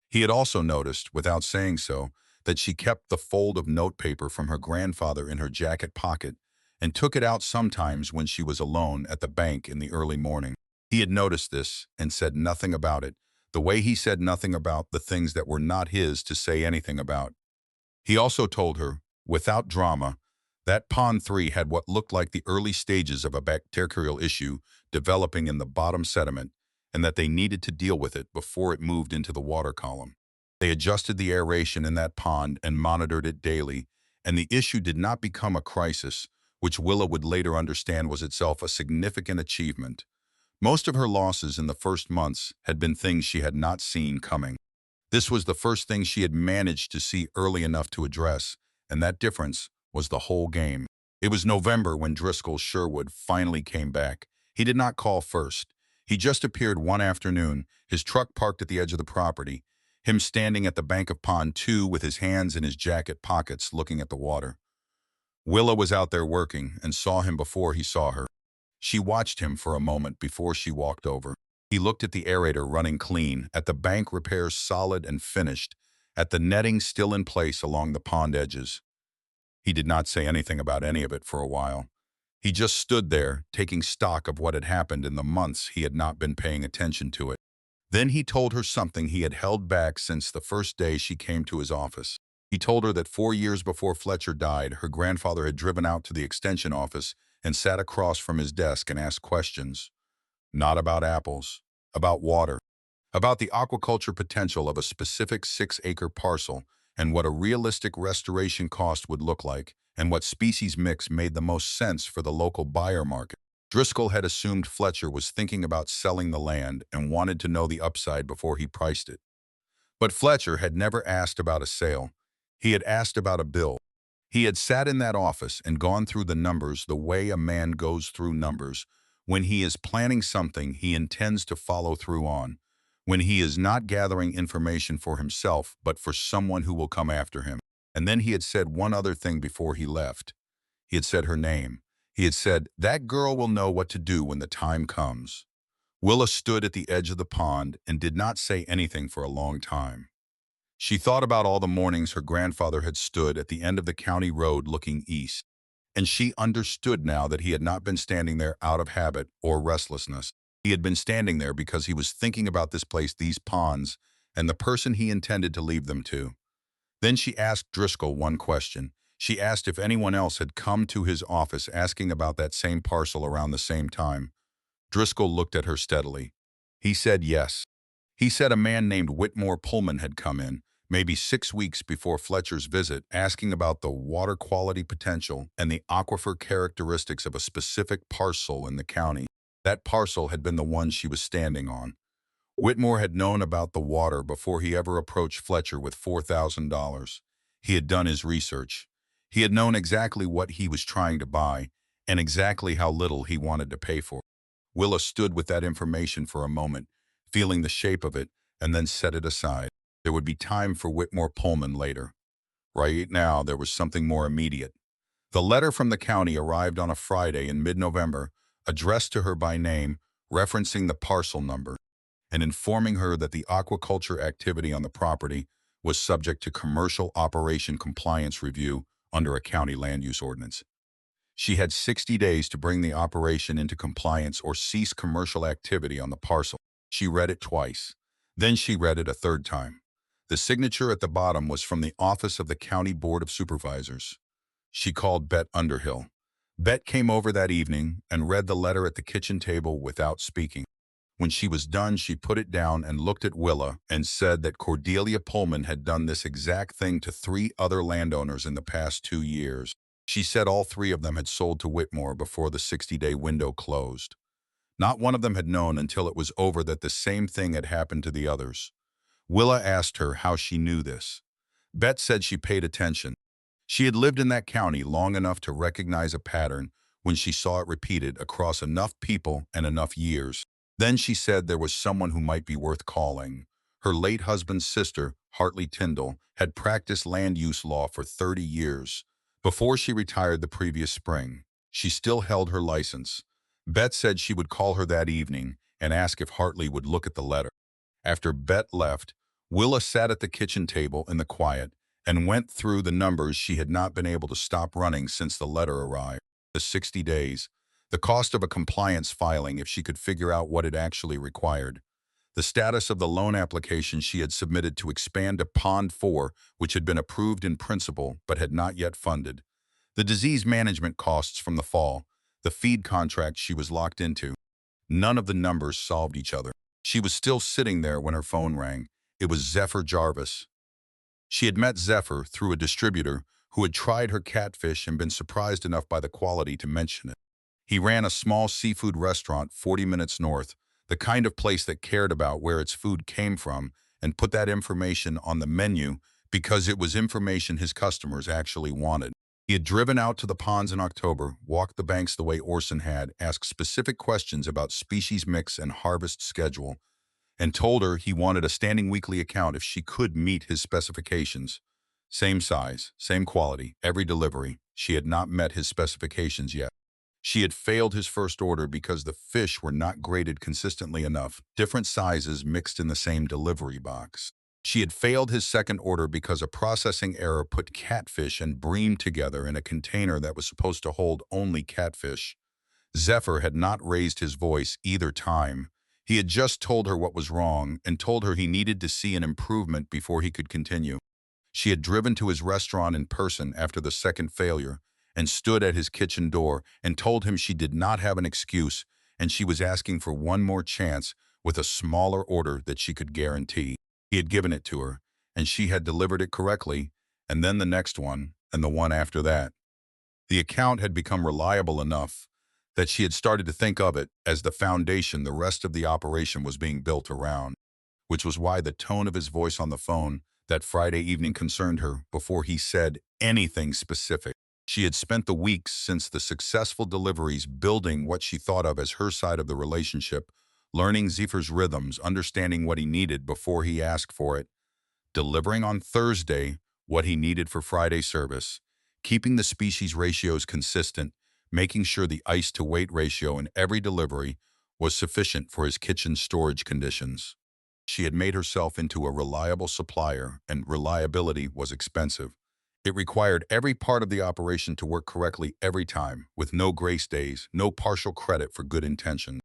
[SPEAKER 1] He had also noticed, without saying so, that she kept the fold of notepaper from her grandfather in her jacket pocket and took it out sometimes when she was alone at the bank in the early morning. He had noticed this and said nothing about it, the way he said nothing about the things that were not his to say anything about. He also told her, without drama, that Pond 3 had what looked like the early stages of a bacterial issue developing in the bottom sediment, and that they needed to deal with it before it moved into the water column. They adjusted the aeration in that pond and monitored it daily, and the issue did not become a crisis, which Willa would later understand was itself a significant achievement. Most of her losses in the first months had been things she had not seen coming. This was the first thing she had managed to see early enough to address, and that difference was the whole game. It was November when Driscoll Sherwood finally came back. He did not call first. He just appeared one afternoon, his truck parked at the edge of the property, him standing at the bank of Pond 2 with his hands in his jacket pockets looking at the water. Willa was out there working and saw him before he saw her. She watched him for a moment before she walked over. He looked at the aerator running clean, at the bank repairs solid and finished, at the netting still in place along the pond edges. He did not say anything about any of it for a while. He just stood there, taking stock of what had happened in the months he had not been paying attention to it. Then he told her something he had held back since the first day she came to his office. He told her that 4 years before Fletcher died, her grandfather had driven out to the extension office and sat across from his desk and asked questions. Not about apples, about water, about the aquaculture potential of a specific 6-acre parcel and what a realistic restoration cost would look like, and what species mix made the most sense for the local buyer market. Driscoll had assumed Fletcher was thinking about selling the land and wanted to know the upside before he priced it. But Fletcher had never asked about a sale. He had asked about a bill. He had sat in that office and gone through the numbers the way a man goes through numbers when he is planning something he intends to follow through on, when he is not gathering information for himself but for someone who will come after him. And then he had said one other thing before he left. He had said her name. He had said, "That girl will know what to do when the time comes." Willa stood at the edge of the pond and did not say anything for a long time. She thought about all the mornings her grandfather had stood at the end of the county road looking east, and she understood now that he had not been standing there out of habit or restlessness. He had been standing there because he was thinking about this place, these ponds, and the person he intended to leave them to. Then she asked Driscoll one question. She asked if anyone else had come to his office asking about that same parcel around the same time. Driscoll looked at her steadily. He said yes. He said a man named Whitmore Pullman had come in, maybe 6 weeks before Fletcher's visit, asking about the water quality potential and the aquifer characteristics of a specific parcel in the county. That parcel had been the one she was standing on. Whitmore had known about the water before he ever approached Fletcher with $4,000. He had done his research. He had known exactly what he was trying to buy and exactly how little he wanted to pay for it. Willa stood with that information for a moment, feeling the shape of it, and then set it aside. There would be time for Whitmore Pullman later. Right now, there was something more immediate. The letter from the county arrived on a Friday in mid-November, addressed to her by name, referencing the parcel number, and informing her that the aquaculture activity on the property was subject to commercial operation compliance review under a county land use ordinance. She had 60 days to bring the operation into compliance or cease commercial activity on the parcel. She read it twice. Then she read it a third time. The signature at the bottom was from the office of the County Board of Supervisors. She called Bet Underhill. Bet came over that evening and read the letter at the kitchen table without speaking. When she was done, she put it down and looked at Willa and said that Cordelia Pullman had done this exact thing to 3 other landowners in the past 2 years. She said all 3 of them had sold to Whitmore before the 60-day window closed. Not one of them had known until it was over that the same thing had happened to the others. Willa asked her how she knew this. Bet said she paid attention. She had lived in that county long enough to recognize a pattern when she saw it repeated across enough people and enough years. Then she said there was someone who might be worth calling. Her late husband's sister, Hartley Tyndall, had practiced land use law for 30 years. Before she retired the previous spring, she still held her license. Bet said she would call her that evening and ask if Hartley would look at the letter. After Bet left, Willa sat at the kitchen table in the quiet and went through the numbers she had not been able to stop running since the letter arrived. The 60 days, the cost of a compliance filing if she could figure out what it actually required, the status of the loan application she had submitted to expand a Pond 4, which had been approved in principle but had not yet funded, the disease management costs from the fall, the feed contract she was locked into. None of the numbers solved each other. She was still sitting there when her phone rang. It was Zephyr Jarvis. She had met Zephyr through a distributor who had tried her catfish and been surprised enough by the quality to mention it. He ran a small seafood restaurant 40 minutes north, the kind of place that cared about where its food came from and put that information on the menu because it was information his customers actually wanted. He had driven out to the ponds in October, walked the banks the way Orson had, asked specific questions about species mix and harvest schedule, and told her he wanted a standing weekly account if she could meet his specifications. Same size, same quality, every delivery. She had not met his specifications yet. She had failed his first order because the fish were not graded consistently enough, different sizes mixed in the same delivery box. She had failed his second order because a processing error put catfish and bream together in a container that was supposed to hold only catfish. Zephyr had not raised his voice either time. He had just told her what was wrong and told her he needed to see an improvement before he could continue. She had driven to his restaurant in person after the second failure and stood at his kitchen door and told him she did not have an excuse and she was asking for one more chance with a smaller order that she could guarantee. He had given it to her, and she had delivered it correctly, and then the next one, and the one after that. The account had become reliable enough that she had started to think of it as the foundation the rest of the operation was being built around, which was why the tone of his voice on the phone that Friday evening concerned her before he said anything specific. She had spent the weeks since the successful deliveries building what she thought of as her side of the relationship, learning Zephyr's rhythms, understanding what he needed before he asked for it, delivering on Thursday what he needed for Friday service, keeping the species ratios consistent, making sure the ice-to-weight ratio in every delivery was sufficient for his kitchen storage conditions. She had made herself into a reliable supplier, and reliability was expensive. It required every part of the operation to work correctly every time, with no grace days, no partial credit for good intention.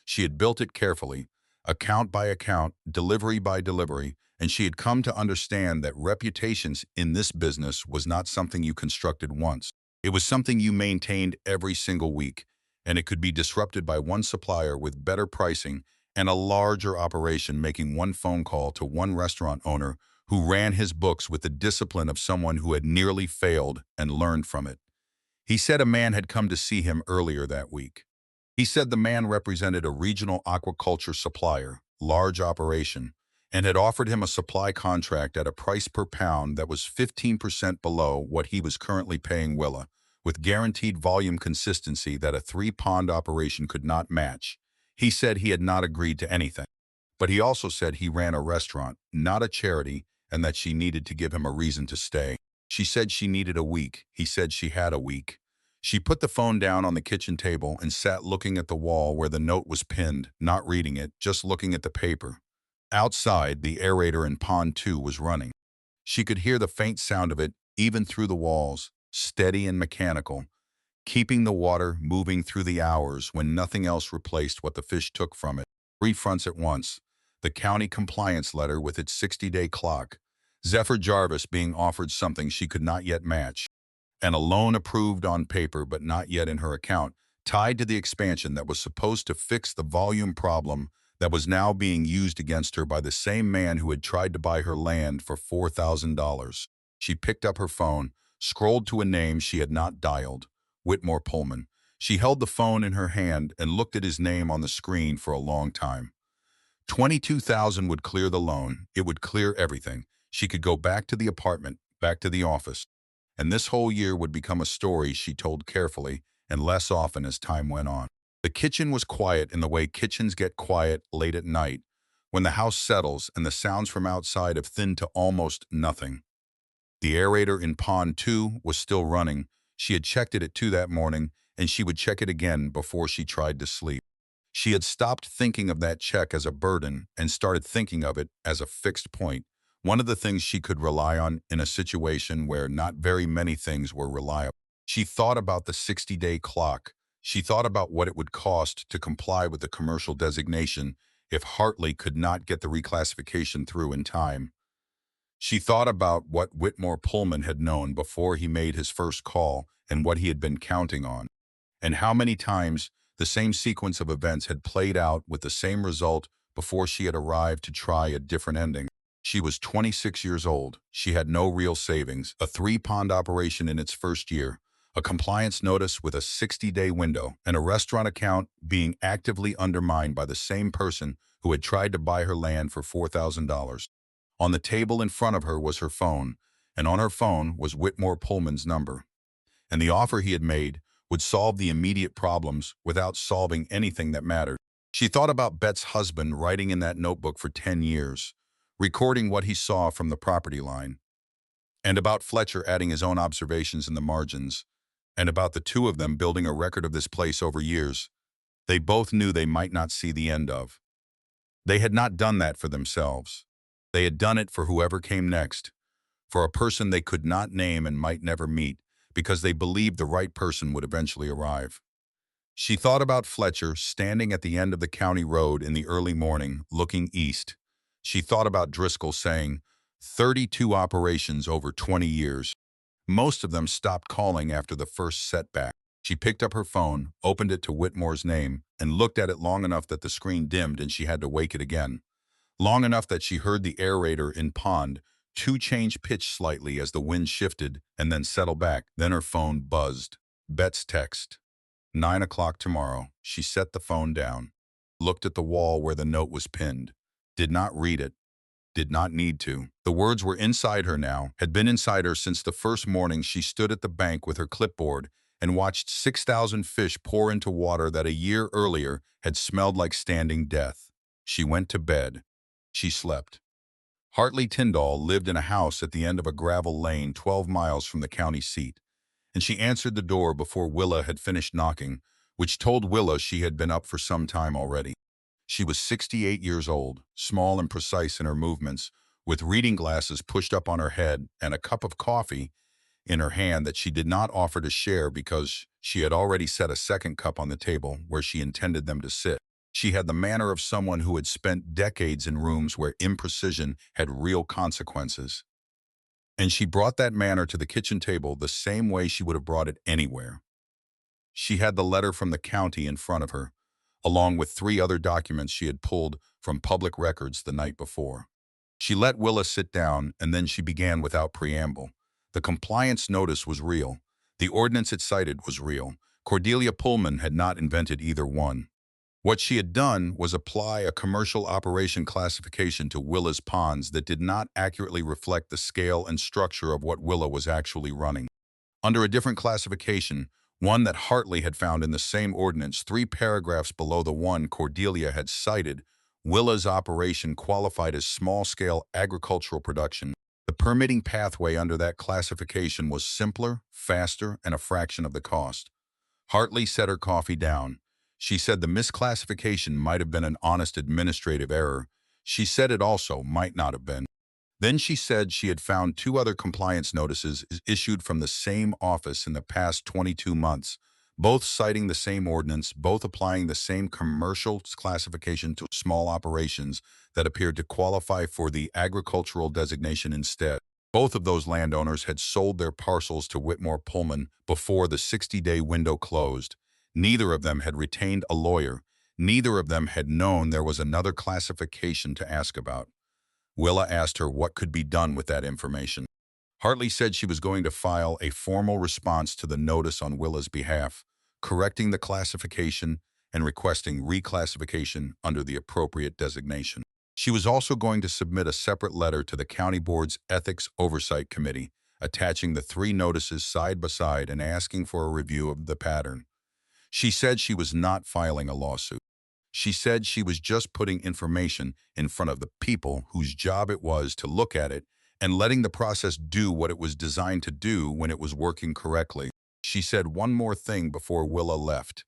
[SPEAKER 1] She had built it carefully, account by account, delivery by delivery, and she had come to understand that reputations in this business was not something you constructed once. It was something you maintained every single week, and it could be disrupted by one supplier with better pricing and a larger operation making one phone call to one restaurant owner who ran his books with the discipline of someone who had nearly failed and learned from it. He said a man had come to see him earlier that week. He said the man represented a regional aquaculture supplier, large operation, and had offered him a supply contract at a price per pound that was 15% below what he was currently paying Willa, with guaranteed volume consistency that a 3-pond operation could not match. He said he had not agreed to anything. But he also said he ran a restaurant, not a charity, and that she needed to give him a reason to stay. She said she needed a week. He said she had a week. She put the phone down on the kitchen table and sat looking at the wall where the note was pinned, not reading it, just looking at the paper. Outside, the aerator in Pond 2 was running. She could hear the faint sound of it even through the walls, steady and mechanical, keeping the water moving through the hours when nothing else replaced what the fish took from it. Three fronts at once. The county compliance letter with its 60-day clock, Zephyr Jarvis being offered something she could not yet match, and a loan approved on paper but not yet in her account, tied to the expansion that was supposed to fix the volume problem that was now being used against her by the same man who had tried to buy her land for $4,000. She picked up her phone, scrolled to a name she had not dialed, Whitmore Pullman. She held the phone in her hand and looked at his name on the screen for a long time. 22,000 would clear the loan. It would clear everything. She could go back to the apartment, back to the office. And this whole year would become a story she told carefully and less often as time went on. The kitchen was quiet in the way kitchens get quiet late at night, when the house settles and the sounds from outside have thinned to almost nothing. The aerator in Pond 2 was still running. She had checked it at 2 that morning, and she would check it again before she tried to sleep. She had stopped thinking of that check as a burden and started thinking of it as a fixed point, one of the things she could rely on in a situation where not very many things were reliable. She thought about the 60-day clock. She thought about what it would cost to comply with the commercial designation if Hartley could not get the reclassification through in time. She thought about what Whitmore Pullman had known before he made his first call and what he had been counting on, and how many times the same sequence of events had played out with the same result before she had arrived to try a different ending. She was 26 years old. She had no real savings, a 3-pond operation in its first year, a compliance notice with a 60-day window, and a restaurant account being actively undermined by the same person who had tried to buy her land for $4,000. On the table in front of her was her phone, and on her phone was Whitmore Pullman's number. And the offer he had made would solve the immediate problems without solving anything that mattered. She thought about Bet's husband writing in that notebook for 10 years, recording what he saw from the property line, and about Fletcher adding his own observations in the margins, and about the two of them building a record of this place over years they both knew they might not see the end of. They had not done that for themselves. They had done it for whoever came next, for a person they could not name and might never meet, because they believed the right person would eventually arrive. She thought about Fletcher standing at the end of the county road in the early morning, looking east. She thought about Driscoll saying, 32 operations over 20 years. Most of them stopped calling after the first setback. She picked up her phone, opened it to Whitmore's name, and looked at it long enough that the screen dimmed and she had to wake it again. Long enough that she heard the aerator in Pond 2 change pitch slightly as the wind shifted and then settle back. Then her phone buzzed. Bet's text. 9 o'clock tomorrow. She set the phone down, looked at the wall where the note was pinned, did not read it, did not need to. The words were inside her now, had been inside her since the first morning she stood at the bank with her clipboard and watched 6,000 fish pour into water that a year earlier had smelled like standing death. She went to bed. She slept. Hartley Tyndall lived in a house at the end of a gravel lane 12 miles from the county seat, and she answered the door before Willa had finished knocking, which told Willa she had been up for some time already. She was 68 years old, small and precise in her movements, with reading glasses pushed up on her head and a cup of coffee in her hand that she did not offer to share because she had already set a second cup on the table where she intended them to sit. She had the manner of someone who had spent decades in rooms where imprecision had real consequences. And she brought that manner to the kitchen table the same way she would have brought it anywhere. She had the letter from the county in front of her, along with 3 other documents she had pulled from public records the night before. She let Willa sit down, and then she began without preamble. The compliance notice was real. The ordinance it cited was real. Cordelia Pullman had not invented either one. What she had done was apply a commercial operation classification to Willa's ponds that did not accurately reflect the scale and structure of what Willa was actually running. Under a different classification, one that Hartley had found in the same ordinance 3 paragraphs below the one Cordelia had cited, Willa's operation qualified as small-scale agricultural production. The permitting pathway under that classification was simpler, faster, and a fraction of the cost. Hartley set her coffee down. She said the misclassification might have been an honest administrative error. She said it also might not have been. Then she said she had found two other compliance notices issued from the same office in the past 22 months, both citing the same ordinance, both applying the same commercial classification to small operations that appeared to qualify for the agricultural designation instead. Both of those landowners had sold their parcels to Whitmore Pullman before the 60-day window closed. Neither of them had retained a lawyer. Neither of them had known there was another classification to ask about. Willa asked her what could be done with that information. Hartley said she was going to file a formal response to the notice on Willa's behalf, correcting the classification and requesting reclassification under the appropriate designation. She was also going to submit a separate letter to the County Board's Ethics Oversight Committee, attaching the three notices side by side and asking for a review of the pattern. She said she was not filing a lawsuit. She said she was just putting information in front of the people whose job it was to look at it and letting the process do what it was designed to do when it was working correctly. She said one more thing before Willa left.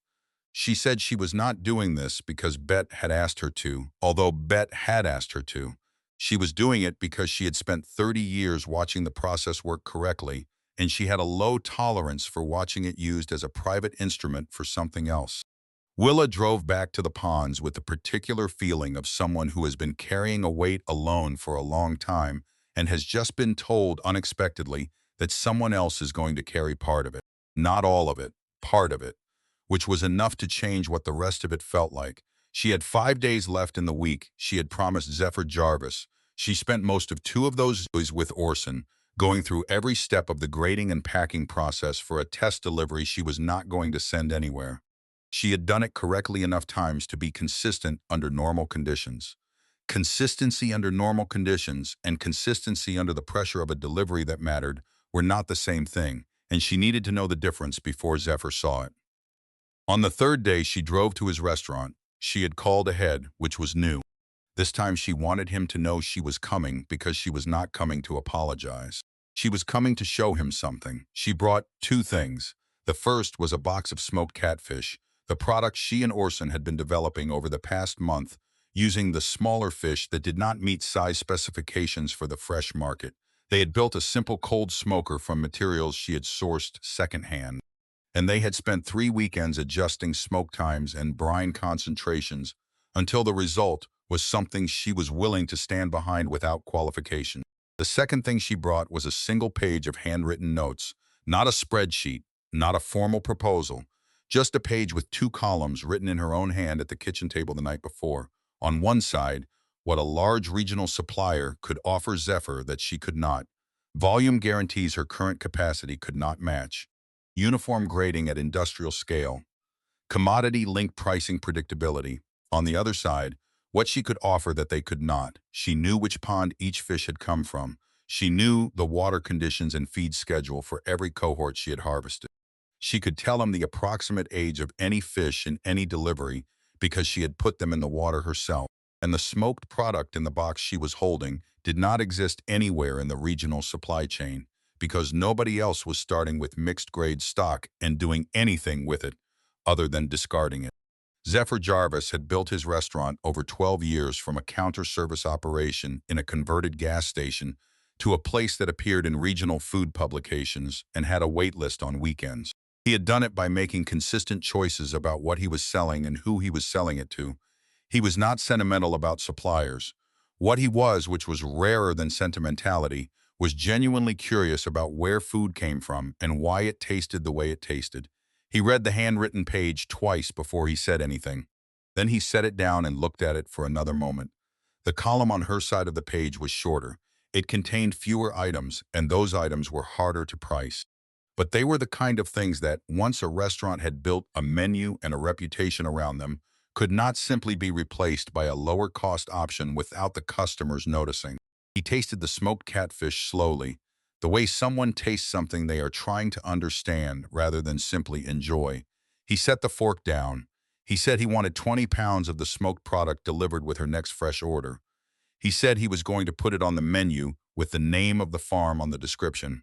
[SPEAKER 1] She said she was not doing this because Bet had asked her to, although Bet had asked her to. She was doing it because she had spent 30 years watching the process work correctly, and she had a low tolerance for watching it used as a private instrument for something else. Willa drove back to the ponds with the particular feeling of someone who has been carrying a weight alone for a long time and has just been told unexpectedly that someone else is going to carry part of it. Not all of it, part of it, which was enough to change what the rest of it felt like. She had 5 days left in the week she had promised Zephyr Jarvis. She spent most of 2 of those days with Orson, going through every step of the grading and packing process for a test delivery she was not going to send anywhere. She had done it correctly enough times to be consistent under normal conditions. Consistency under normal conditions and consistency under the pressure of a delivery that mattered were not the same thing, and she needed to know the difference before Zephyr saw it. On the 3rd day, she drove to his restaurant. She had called ahead, which was new. This time she wanted him to know she was coming because she was not coming to apologize. She was coming to show him something. She brought 2 things. The first was a box of smoked catfish, the product she and Orson had been developing over the past month, using the smaller fish that did not meet size specifications for the fresh market. They had built a simple cold smoker from materials she had sourced secondhand, and they had spent 3 weekends adjusting smoke times and brine concentrations until the result was something she was willing to stand behind without qualification. The second thing she brought was a single page of handwritten notes, not a spreadsheet, not a formal proposal, just a page with 2 columns written in her own hand at the kitchen table the night before. On one side, what a large regional supplier could offer Zephyr that she could not. Volume guarantees her current capacity could not match. Uniform grading at industrial scale. Commodity-linked pricing predictability. On the other side, what she could offer that they could not. She knew which pond each fish had come from. She knew the water conditions and feed schedule for every cohort she had harvested. She could tell him the approximate age of any fish in any delivery because she had put them in the water herself. And the smoked product in the box she was holding did not exist anywhere in the regional supply chain because nobody else was starting with mixed-grade stock and doing anything with it other than discarding it. Zephyr Jarvis had built his restaurant over 12 years from a counter-service operation in a converted gas station to a place that appeared in regional food publications and had a wait list on weekends. He had done it by making consistent choices about what he was selling and who he was selling it to. He was not sentimental about suppliers. What he was, which was rarer than sentimentality, was genuinely curious about where food came from and why it tasted the way it tasted. He read the handwritten page twice before he said anything. Then he set it down and looked at it for another moment. The column on her side of the page was shorter. It contained fewer items, and those items were harder to price. But they were the kind of things that, once a restaurant had built a menu and a reputation around them, could not simply be replaced by a lower-cost option without the customers noticing. He tasted the smoked catfish slowly, the way someone tastes something they are trying to understand rather than simply enjoy. He set the fork down. He said he wanted 20 pounds of the smoked product delivered with her next fresh order. He said he was going to put it on the menu with the name of the farm on the description.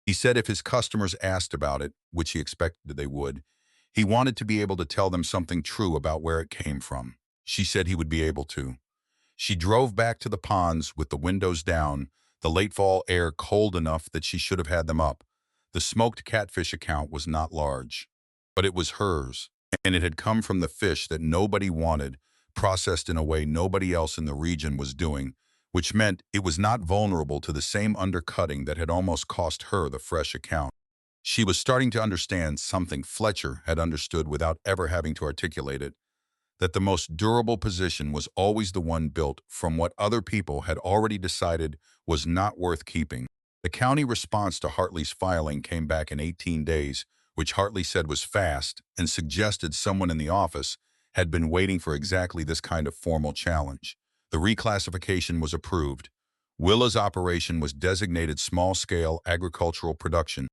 [SPEAKER 1] He said if his customers asked about it, which he expected they would, he wanted to be able to tell them something true about where it came from. She said he would be able to. She drove back to the ponds with the windows down, The late fall air cold enough that she should have had them up. The smoked catfish account was not large, but it was hers, and it had come from the fish that nobody wanted, processed in a way nobody else in the region was doing, which meant it was not vulnerable to the same undercutting that had almost cost her the fresh account. She was starting to understand something Fletcher had understood without ever having to articulate it, that the most durable position was always the one built from what other people had already decided was not worth keeping. The county response to Hartley's filing came back in 18 days, which Hartley said was fast and suggested someone in the office had been waiting for exactly this kind of formal challenge. The reclassification was approved. Willa's operation was designated small-scale agricultural production.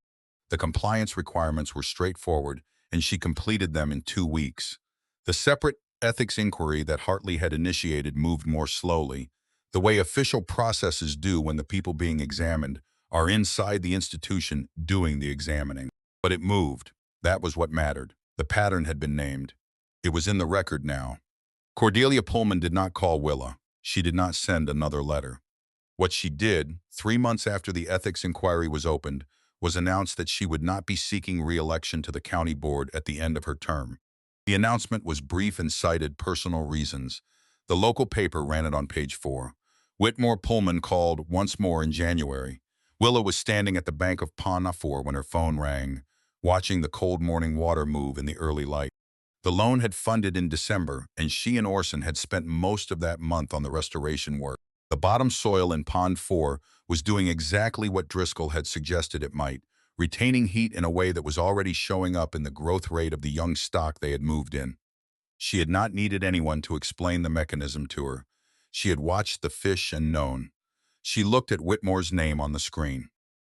[SPEAKER 1] The compliance requirements were straightforward, and she completed them in 2 weeks. The separate ethics inquiry that Hartley had initiated moved more slowly, the way official processes do when the people being examined are inside the institution doing the examining. But it moved. That was what mattered. The pattern had been named. It was in the record now. Cordelia Pullman did not call Willa. She did not send another letter. What she did, 3 months after the ethics inquiry was opened, was announce that she would not be seeking re-election to the county board at the end of her term. The announcement was brief and cited personal reasons. The local paper ran it on page 4. Whitmore Pullman called once more in January. Willa was standing at the bank of Pond Nafor when her phone rang, watching the cold morning water move in the early light. The loan had funded in December, and she and Orson had spent most of that month on the restoration work. The bottom soil in Pond 4 was doing exactly what Driscoll had suggested it might, retaining heat in a way that was already showing up in the growth rate of the young stock they had moved in. She had not needed anyone to explain the mechanism to her. She had watched the fish and known. She looked at Whitmore's name on the screen.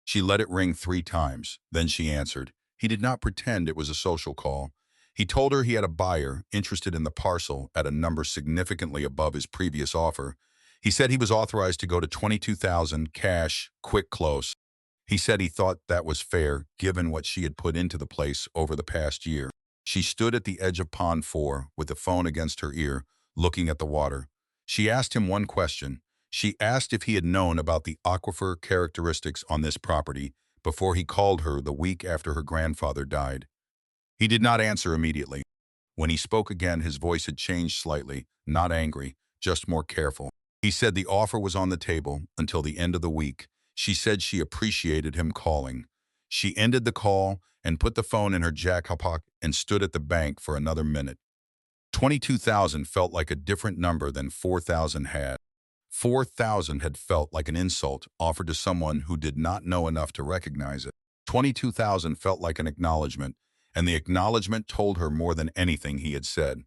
[SPEAKER 1] She let it ring 3 times. Then she answered. He did not pretend it was a social call. He told her he had a buyer interested in the parcel at a number significantly above his previous offer. He said he was authorized to go to $22,000 cash, quick close. He said he thought that was fair, given what she had put into the place over the past year. She stood at the edge of Pond 4, with the phone against her ear, looking at the water. She asked him one question. She asked if he had known about the aquifer characteristics on this property before he called her the week after her grandfather died. He did not answer immediately. When he spoke again, his voice had changed slightly, not angry, just more careful. He said the offer was on the table until the end of the week. She said she appreciated him calling. She ended the call and put the phone in her jacket pocket and stood at the bank for another minute. 22,000 felt like a different number than 4,000 had. 4,000 had felt like an insult offered to someone who did not know enough to recognize it. 22,000 felt like an acknowledgement, and the acknowledgement told her more than anything he had said.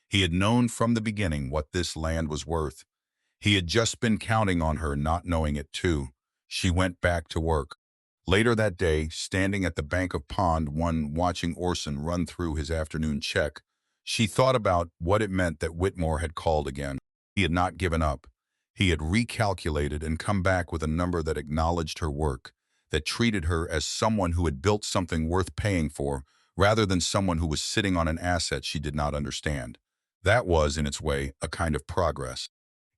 [SPEAKER 1] He had known from the beginning what this land was worth. He had just been counting on her not knowing it too. She went back to work. Later that day, standing at the bank of Pond 1 watching Orson run through his afternoon check, she thought about what it meant that Whitmore had called again. He had not given up. He had recalculated and come back with a number that acknowledged her work, that treated her as someone who had built something worth paying for, rather than someone who was sitting on an asset she did not understand. That was, in its way, a kind of progress.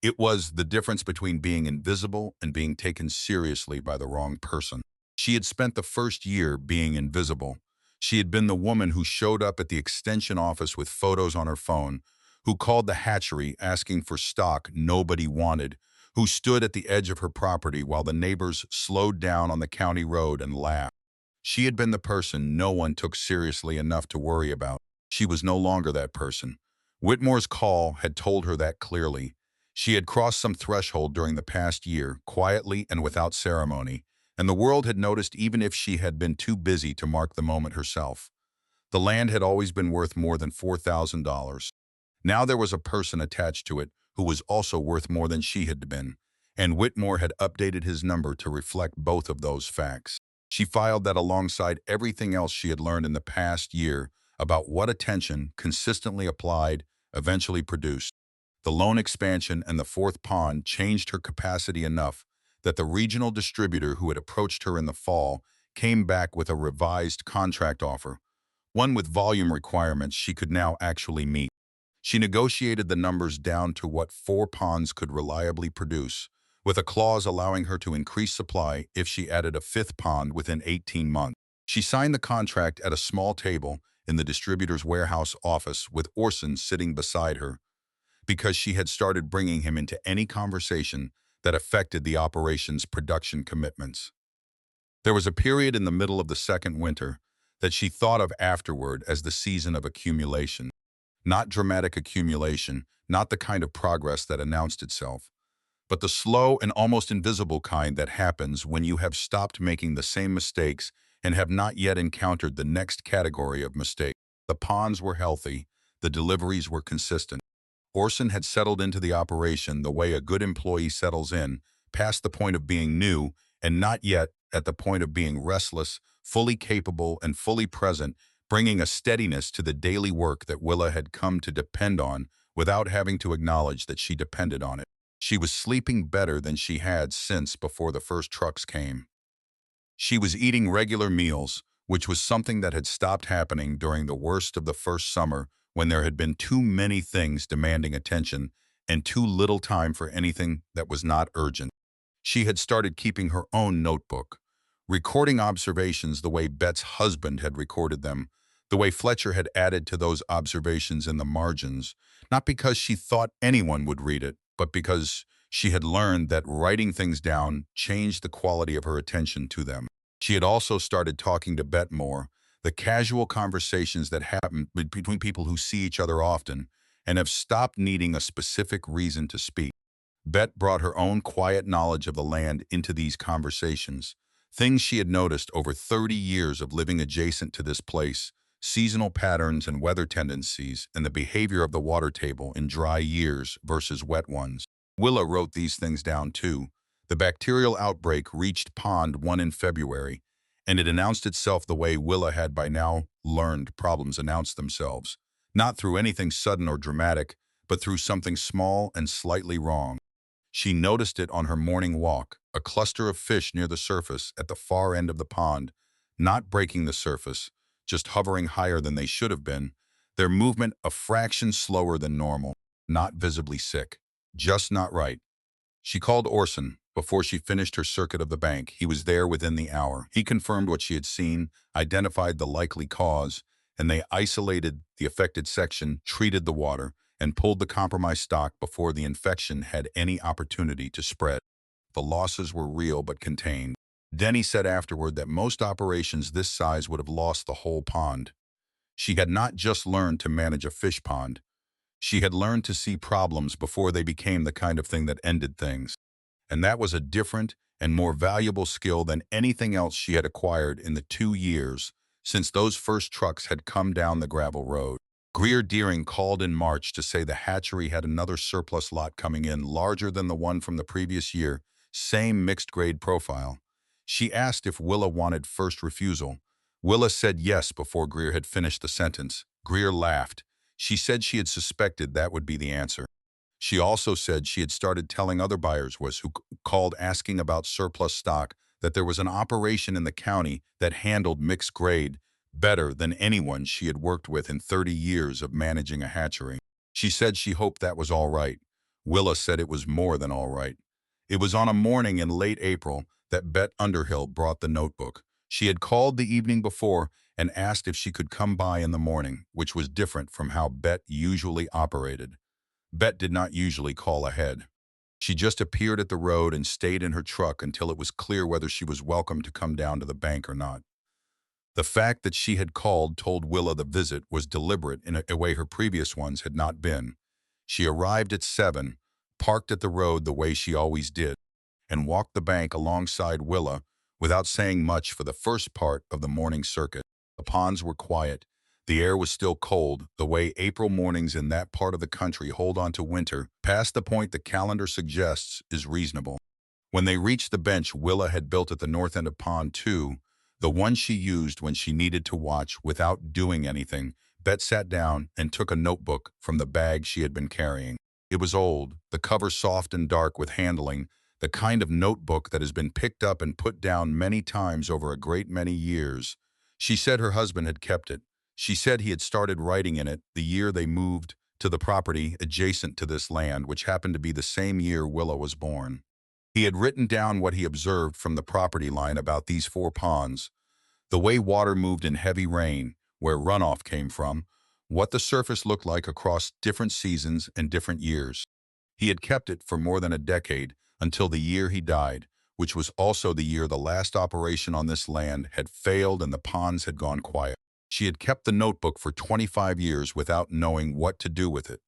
[SPEAKER 1] It was the difference between being invisible and being taken seriously by the wrong person. She had spent the first year being invisible. She had been the woman who showed up at the extension office with photos on her phone, who called the hatchery asking for stock nobody wanted, who stood at the edge of her property while the neighbors slowed down on the county road and laughed. She had been the person no one took seriously enough to worry about. She was no longer that person. Whitmore's call had told her that clearly. She had crossed some threshold during the past year, quietly and without ceremony, and the world had noticed even if she had been too busy to mark the moment herself. The land had always been worth more than $4,000. Now there was a person attached to it who was also worth more than she had been, and Whitmore had updated his number to reflect both of those facts. She filed that alongside everything else she had learned in the past year about what attention, consistently applied, eventually produced. The loan expansion and the fourth pond changed her capacity enough that the regional distributor who had approached her in the fall came back with a revised contract offer, one with volume requirements she could now actually meet. She negotiated the numbers down to what 4 ponds could reliably produce, with a clause allowing her to increase supply if she added a fifth pond within 18 months. She signed the contract at a small table in the distributor's warehouse office with Orson sitting beside her because she had started bringing him into any conversation that affected the operation's production commitments. There was a period in the middle of the second winter that she thought of afterward as the season of accumulation. Not dramatic accumulation, not the kind of progress that announced itself, but the slow and almost invisible kind that happens when you have stopped making the same mistakes and have not yet encountered the next category of mistake. The ponds were healthy, the deliveries were consistent. Orson had settled into the operation the way a good employee settles in, past the point of being new and not yet at the point of being restless, fully capable and fully present, bringing a steadiness to the daily work that Willa had come to depend on without having to acknowledge that she depended on it. She was sleeping better than she had since before the first trucks came. She was eating regular meals, which was something that had stopped happening during the worst of the first summer when there had been too many things demanding attention and too little time for anything that was not urgent. She had started keeping her own notebook, recording observations the way Bet's husband had recorded them, the way Fletcher had added to those observations in the margins, not because she thought anyone would read it, but because she had learned that writing things down changed the quality of her attention to them. She had also started talking to Bet more, the casual conversations that happen between people who see each other often and have stopped needing a specific reason to speak. Bet brought her own quiet knowledge of the land into these conversations, things she had noticed over 30 years of living adjacent to this place, seasonal patterns and weather tendencies, and the behavior of the water table in dry years versus wet ones. Willa wrote these things down too. The bacterial outbreak reached Pond 1 in February, and it announced itself the way Willa had by now learned problems announce themselves, not through anything sudden or dramatic, but through something small and slightly wrong. She noticed it on her morning walk, a cluster of fish near the surface at the far end of the pond, not breaking the surface, just hovering higher than they should have been, their movement a fraction slower than normal, not visibly sick, just not right. She called Orson before she finished her circuit of the bank. He was there within the hour. He confirmed what she had seen, identified the likely cause, and they isolated the affected section, treated the water, and pulled the compromised stock before the infection had any opportunity to spread. The losses were real but contained. Denny said afterward that most operations this size would have lost the whole pond. She had not just learned to manage a fish pond. She had learned to see problems before they became the kind of thing that ended things. And that was a different and more valuable skill than anything else she had acquired in the 2 years since those first trucks had come down the gravel road. Greer Deering called in March to say the hatchery had another surplus lot coming in, larger than the one from the previous year, same mixed-grade profile. She asked if Willa wanted first refusal. Willa said yes before Greer had finished the sentence. Greer laughed. She said she had suspected that would be the answer. She also said she had started telling other buyers who called asking about surplus stock that there was an operation in the county that handled mixed grade better than anyone she had worked with in 30 years of managing a hatchery. She said she hoped that was all right. Willa said it was more than all right. It was on a morning in late April that Bet Underhill brought the notebook. She had called the evening before and asked if she could come by in the morning, which was different from how Bet usually operated. Bet did not usually call ahead. She just appeared at the road and stayed in her truck until it was clear whether she was welcome to come down to the bank or not. The fact that she had called told Willa the visit was deliberate in a way her previous ones had not been. She arrived at 7, parked at the road the way she always did, and walked the bank alongside Willa without saying much for the first part of the morning circuit. The ponds were quiet. The air was still cold, the way April mornings in that part of the country hold on to winter, past the point the calendar suggests is reasonable. When they reached the bench Willa had built at the north end of Pond 2, the one she used when she needed to watch without doing anything, Bet sat down and took a notebook from the bag she had been carrying. It was old, the cover soft and dark with handling, the kind of notebook that has been picked up and put down many times over a great many years. She said her husband had kept it. She said he had started writing in it the year they moved to the property adjacent to this land, which happened to be the same year Willa was born. He had written down what he observed from the property line about these four ponds, the way water moved in heavy rain, where runoff came from, what the surface looked like across different seasons and different years. He had kept it for more than a decade, until the year he died, which was also the year the last operation on this land had failed and the ponds had gone quiet. She had kept the notebook for 25 years without knowing what to do with it.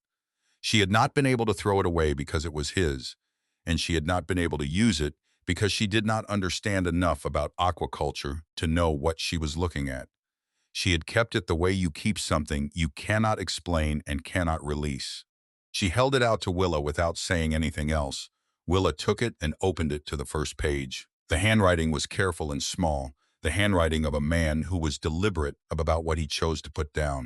[SPEAKER 1] She had not been able to throw it away because it was his, and she had not been able to use it because she did not understand enough about aquaculture to know what she was looking at. She had kept it the way you keep something you cannot explain and cannot release. She held it out to Willa without saying anything else. Willa took it and opened it to the first page. The handwriting was careful and small, the handwriting of a man who was deliberate about what he chose to put down.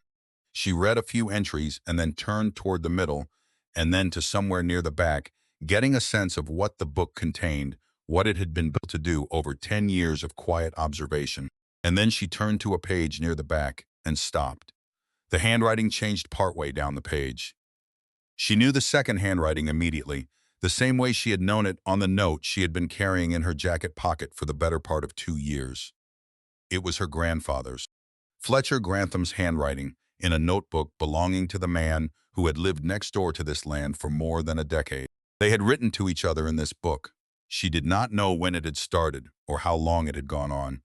[SPEAKER 1] She read a few entries and then turned toward the middle and then to somewhere near the back, getting a sense of what the book contained, what it had been built to do over 10 years of quiet observation. And then she turned to a page near the back and stopped. The handwriting changed partway down the page. She knew the second handwriting immediately, the same way she had known it on the note she had been carrying in her jacket pocket for the better part of 2 years. It was her grandfather's. Fletcher Grantham's handwriting in a notebook belonging to the man who had lived next door to this land for more than a decade. They had written to each other in this book. She did not know when it had started or how long it had gone on,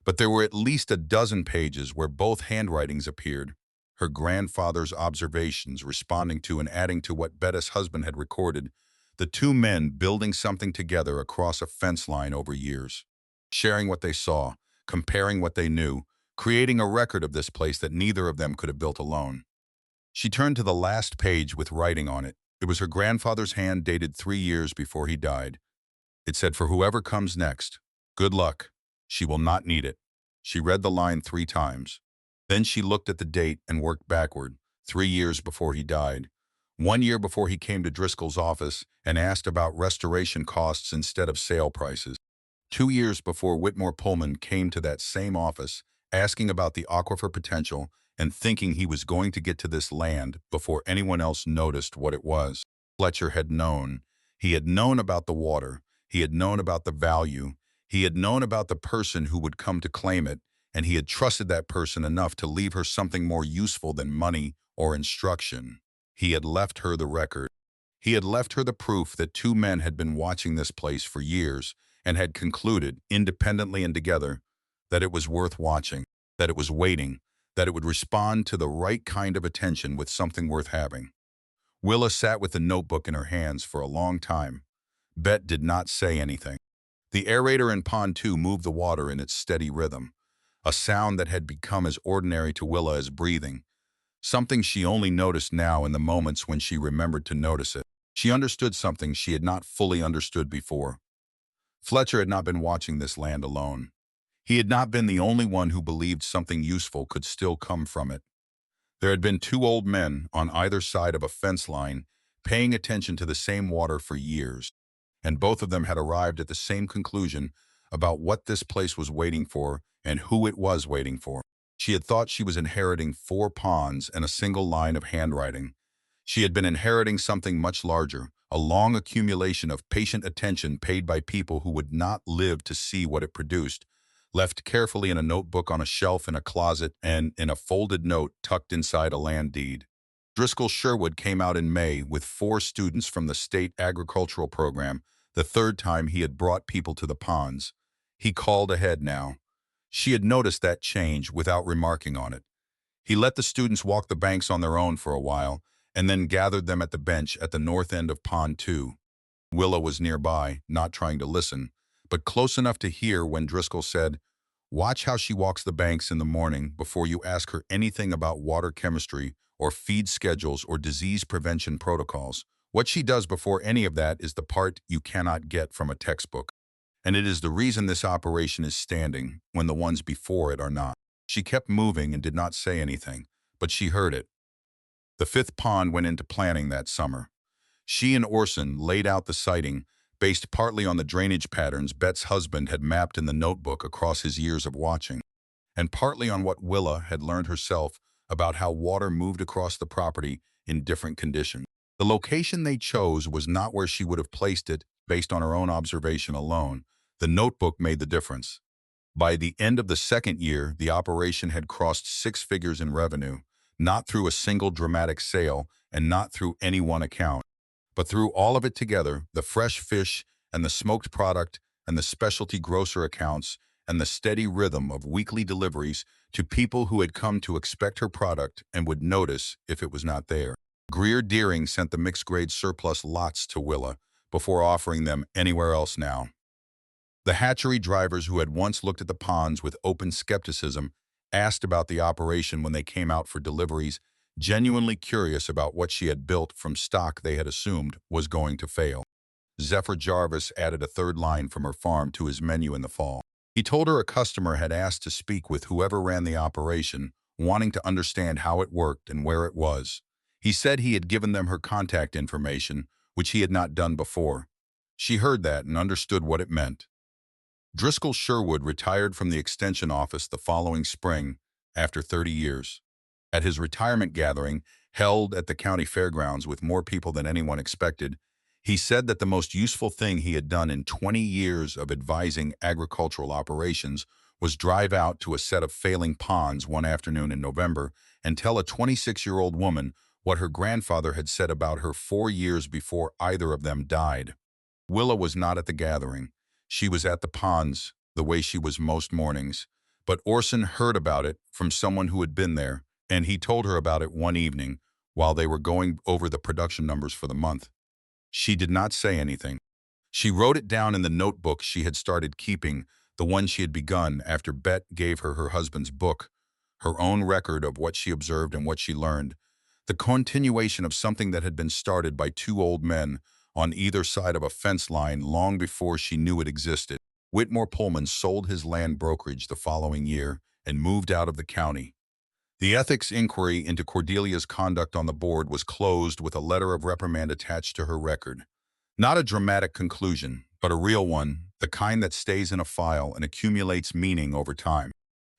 [SPEAKER 1] but there were at least a dozen pages where both handwritings appeared, her grandfather's observations responding to and adding to what Betta's husband had recorded, the two men building something together across a fence line over years, sharing what they saw, comparing what they knew, creating a record of this place that neither of them could have built alone. She turned to the last page with writing on it. It was her grandfather's hand dated 3 years before he died. It said, "For whoever comes next, good luck. She will not need it." She read the line 3 times. Then she looked at the date and worked backward, 3 years before he died. 1 year before he came to Driscoll's office and asked about restoration costs instead of sale prices. 2 years before Whitmore Pullman came to that same office, asking about the aquifer potential and thinking he was going to get to this land before anyone else noticed what it was. Fletcher had known. He had known about the water. He had known about the value. He had known about the person who would come to claim it, and he had trusted that person enough to leave her something more useful than money or instruction. He had left her the record. He had left her the proof that two men had been watching this place for years and had concluded, independently and together, that it was worth watching, that it was waiting, that it would respond to the right kind of attention with something worth having. Willa sat with the notebook in her hands for a long time. Bet did not say anything. The aerator in Pond 2 moved the water in its steady rhythm, a sound that had become as ordinary to Willa as breathing, something she only noticed now in the moments when she remembered to notice it. She understood something she had not fully understood before. Fletcher had not been watching this land alone. He had not been the only one who believed something useful could still come from it. There had been two old men on either side of a fence line paying attention to the same water for years, and both of them had arrived at the same conclusion about what this place was waiting for and who it was waiting for. She had thought she was inheriting 4 ponds and a single line of handwriting. She had been inheriting something much larger, a long accumulation of patient attention paid by people who would not live to see what it produced, left carefully in a notebook on a shelf in a closet and in a folded note tucked inside a land deed. Driscoll Sherwood came out in May with 4 students from the state agricultural program, the third time he had brought people to the ponds. He called ahead now. She had noticed that change without remarking on it. He let the students walk the banks on their own for a while, and then gathered them at the bench at the north end of Pond 2. Willa was nearby, not trying to listen, but close enough to hear when Driscoll said, "Watch how she walks the banks in the morning before you ask her anything about water chemistry or feed schedules or disease prevention protocols. What she does before any of that is the part you cannot get from a textbook. And it is the reason this operation is standing when the ones before it are not." She kept moving and did not say anything, but she heard it. The 5th pond went into planning that summer. She and Orson laid out the siting, based partly on the drainage patterns Bet's husband had mapped in the notebook across his years of watching, and partly on what Willa had learned herself about how water moved across the property in different conditions. The location they chose was not where she would have placed it based on her own observation alone. The notebook made the difference. By the end of the second year, the operation had crossed six figures in revenue, not through a single dramatic sale and not through any one account, but through all of it together, the fresh fish and the smoked product and the specialty grocer accounts and the steady rhythm of weekly deliveries to people who had come to expect her product and would notice if it was not there. Greer Deering sent the mixed-grade surplus lots to Willa before offering them anywhere else now. The hatchery drivers who had once looked at the ponds with open skepticism asked about the operation when they came out for deliveries, genuinely curious about what she had built from stock they had assumed was going to fail. Zephyr Jarvis added a third line from her farm to his menu in the fall. He told her a customer had asked to speak with whoever ran the operation, wanting to understand how it worked and where it was. He said he had given them her contact information, which he had not done before. She heard that and understood what it meant. Driscoll Sherwood retired from the extension office the following spring after 30 years. At his retirement gathering, held at the county fairgrounds with more people than anyone expected, he said that the most useful thing he had done in 20 years of advising agricultural operations was drive out to a set of failing ponds one afternoon in November and tell a 26-year-old woman what her grandfather had said about her 4 years before either of them died. Willa was not at the gathering. She was at the ponds, the way she was most mornings. But Orson heard about it from someone who had been there, and he told her about it one evening while they were going over the production numbers for the month. She did not say anything. She wrote it down in the notebook she had started keeping, the one she had begun after Bet gave her her husband's book, her own record of what she observed and what she learned, the continuation of something that had been started by two old men on either side of a fence line long before she knew it existed. Whitmore Pullman sold his land brokerage the following year and moved out of the county. The ethics inquiry into Cordelia's conduct on the board was closed with a letter of reprimand attached to her record. Not a dramatic conclusion, but a real one, the kind that stays in a file and accumulates meaning over time.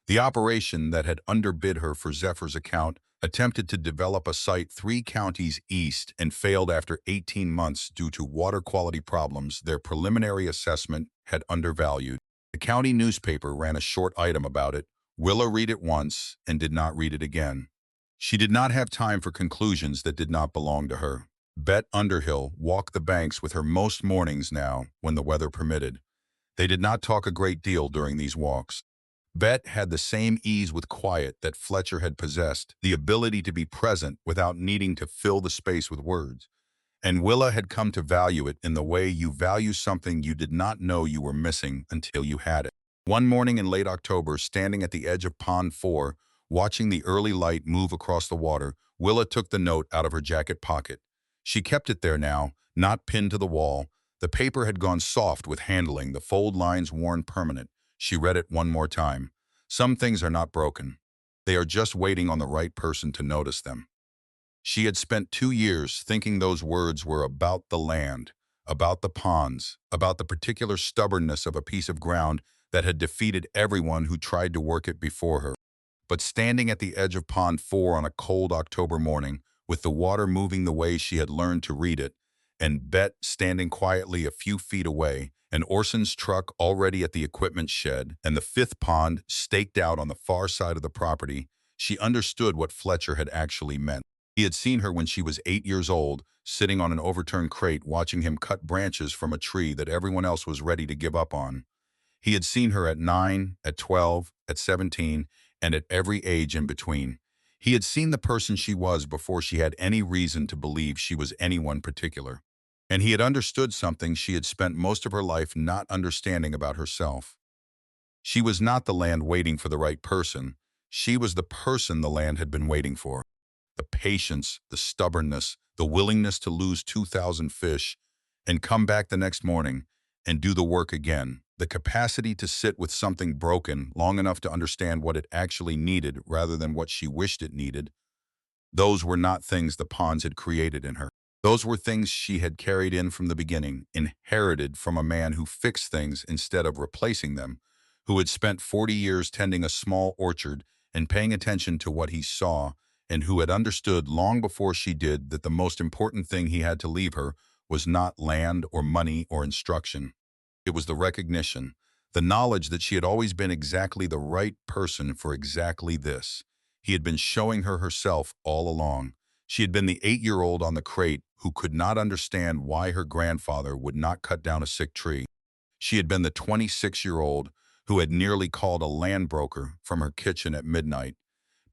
[SPEAKER 1] The operation that had underbid her for Zephyr's account attempted to develop a site 3 counties east and failed after 18 months due to water quality problems their preliminary assessment had undervalued. The county newspaper ran a short item about it. Willa read it once and did not read it again. She did not have time for conclusions that did not belong to her. Bet Underhill walked the banks with her most mornings now when the weather permitted. They did not talk a great deal during these walks. Bet had the same ease with quiet that Fletcher had possessed, the ability to be present without needing to fill the space with words. And Willa had come to value it in the way you value something you did not know you were missing until you had it. One morning in late October, standing at the edge of Pond 4, watching the early light move across the water, Willa took the note out of her jacket pocket. She kept it there now, not pinned to the wall. The paper had gone soft with handling, the fold lines worn permanent. She read it one more time. Some things are not broken. They are just waiting on the right person to notice them. She had spent 2 years thinking those words were about the land, about the ponds, about the particular stubbornness of a piece of ground that had defeated everyone who tried to work it before her. But standing at the edge of Pond 4 on a cold October morning, with the water moving the way she had learned to read it, and Bet standing quietly a few feet away, and Orson's truck already at the equipment shed, and the fifth pond staked out on the far side of the property, she understood what Fletcher had actually meant. He had seen her when she was 8 years old, sitting on an overturned crate watching him cut branches from a tree that everyone else was ready to give up on. He had seen her at 9, at 12, at 17, and at every age in between. He had seen the person she was before she had any reason to believe she was anyone particular. And he had understood something she had spent most of her life not understanding about herself. She was not the land waiting for the right person. She was the person the land had been waiting for. The patience, the stubbornness, the willingness to lose 2,000 fish and come back the next morning and do the work again. The capacity to sit with something broken long enough to understand what it actually needed rather than what she wished it needed. Those were not things the ponds had created in her. Those were things she had carried in from the beginning, inherited from a man who fixed things instead of replacing them, who had spent 40 years tending a small orchard and paying attention to what he saw, and who had understood long before she did that the most important thing he had to leave her was not land or money or instruction. It was the recognition, the knowledge that she had always been exactly the right person for exactly this. He had been showing her herself all along. She had been the 8-year-old on the crate who could not understand why her grandfather would not cut down a sick tree. She had been the 26-year-old who had nearly called a land broker from her kitchen at midnight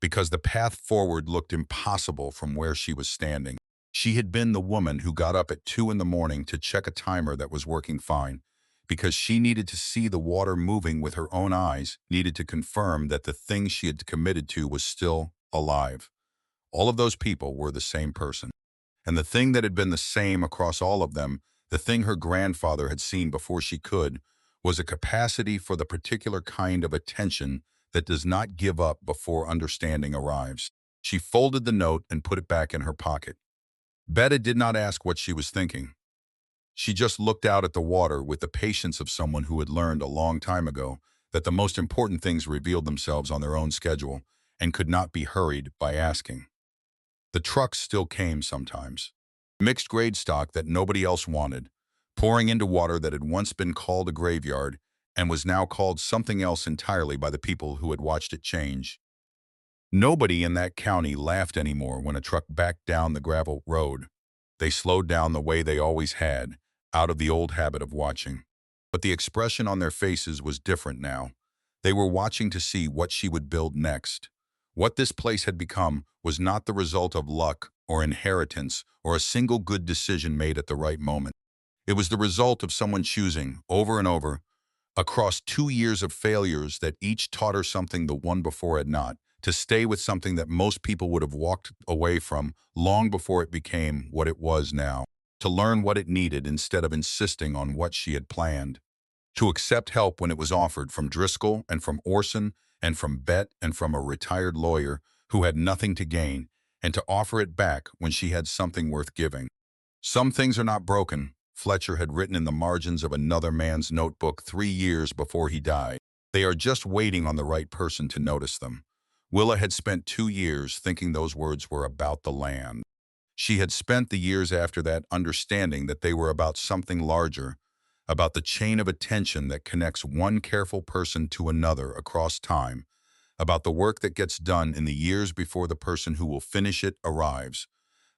[SPEAKER 1] because the path forward looked impossible from where she was standing. She had been the woman who got up at 2 in the morning to check a timer that was working fine, because she needed to see the water moving with her own eyes, needed to confirm that the thing she had committed to was still alive. All of those people were the same person. And the thing that had been the same across all of them, the thing her grandfather had seen before she could, was a capacity for the particular kind of attention that does not give up before understanding arrives. She folded the note and put it back in her pocket. Betta did not ask what she was thinking. She just looked out at the water with the patience of someone who had learned a long time ago that the most important things revealed themselves on their own schedule and could not be hurried by asking. The trucks still came sometimes. Mixed grade stock that nobody else wanted, pouring into water that had once been called a graveyard and was now called something else entirely by the people who had watched it change. Nobody in that county laughed anymore when a truck backed down the gravel road. They slowed down the way they always had, out of the old habit of watching. But the expression on their faces was different now. They were watching to see what she would build next. What this place had become was not the result of luck or inheritance or a single good decision made at the right moment. It was the result of someone choosing, over and over, across 2 years of failures that each taught her something the one before had not, to stay with something that most people would have walked away from long before it became what it was now, to learn what it needed instead of insisting on what she had planned, to accept help when it was offered from Driscoll and from Orson and from Bet and from a retired lawyer who had nothing to gain, and to offer it back when she had something worth giving. Some things are not broken, Fletcher had written in the margins of another man's notebook 3 years before he died. They are just waiting on the right person to notice them. Willa had spent 2 years thinking those words were about the land. She had spent the years after that understanding that they were about something larger, about the chain of attention that connects one careful person to another across time, about the work that gets done in the years before the person who will finish it arrives,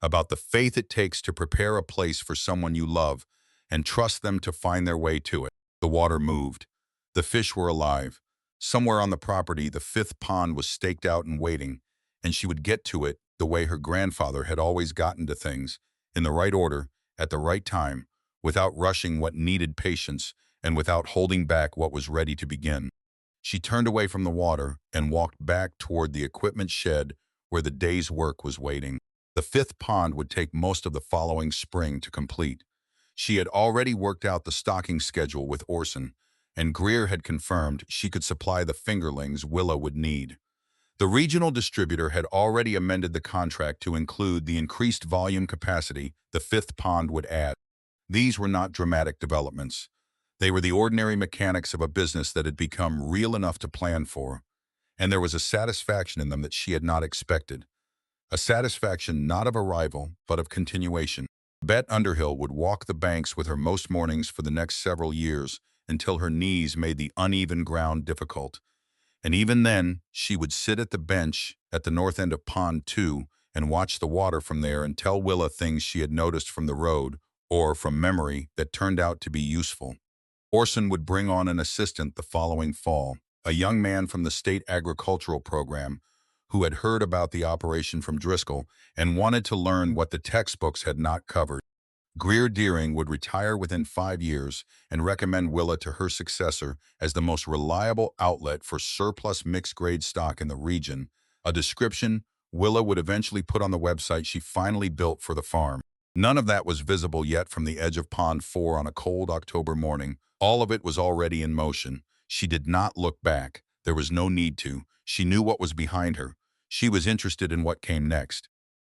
[SPEAKER 1] about the faith it takes to prepare a place for someone you love and trust them to find their way to it. The water moved. The fish were alive. Somewhere on the property, the fifth pond was staked out and waiting, and she would get to it the way her grandfather had always gotten to things, in the right order, at the right time, without rushing what needed patience and without holding back what was ready to begin. She turned away from the water and walked back toward the equipment shed where the day's work was waiting. The fifth pond would take most of the following spring to complete. She had already worked out the stocking schedule with Orson, and Greer had confirmed she could supply the fingerlings Willa would need. The regional distributor had already amended the contract to include the increased volume capacity the fifth pond would add. These were not dramatic developments. They were the ordinary mechanics of a business that had become real enough to plan for, and there was a satisfaction in them that she had not expected. A satisfaction not of arrival, but of continuation. Bet Underhill would walk the banks with her most mornings for the next several years until her knees made the uneven ground difficult. And even then, she would sit at the bench at the north end of Pond 2 and watch the water from there and tell Willa things she had noticed from the road or from memory that turned out to be useful. Orson would bring on an assistant the following fall, a young man from the state agricultural program who had heard about the operation from Driscoll and wanted to learn what the textbooks had not covered. Greer Deering would retire within 5 years and recommend Willa to her successor as the most reliable outlet for surplus mixed-grade stock in the region, a description Willa would eventually put on the website she finally built for the farm. None of that was visible yet from the edge of Pond 4 on a cold October morning. All of it was already in motion. She did not look back. There was no need to. She knew what was behind her. She was interested in what came next.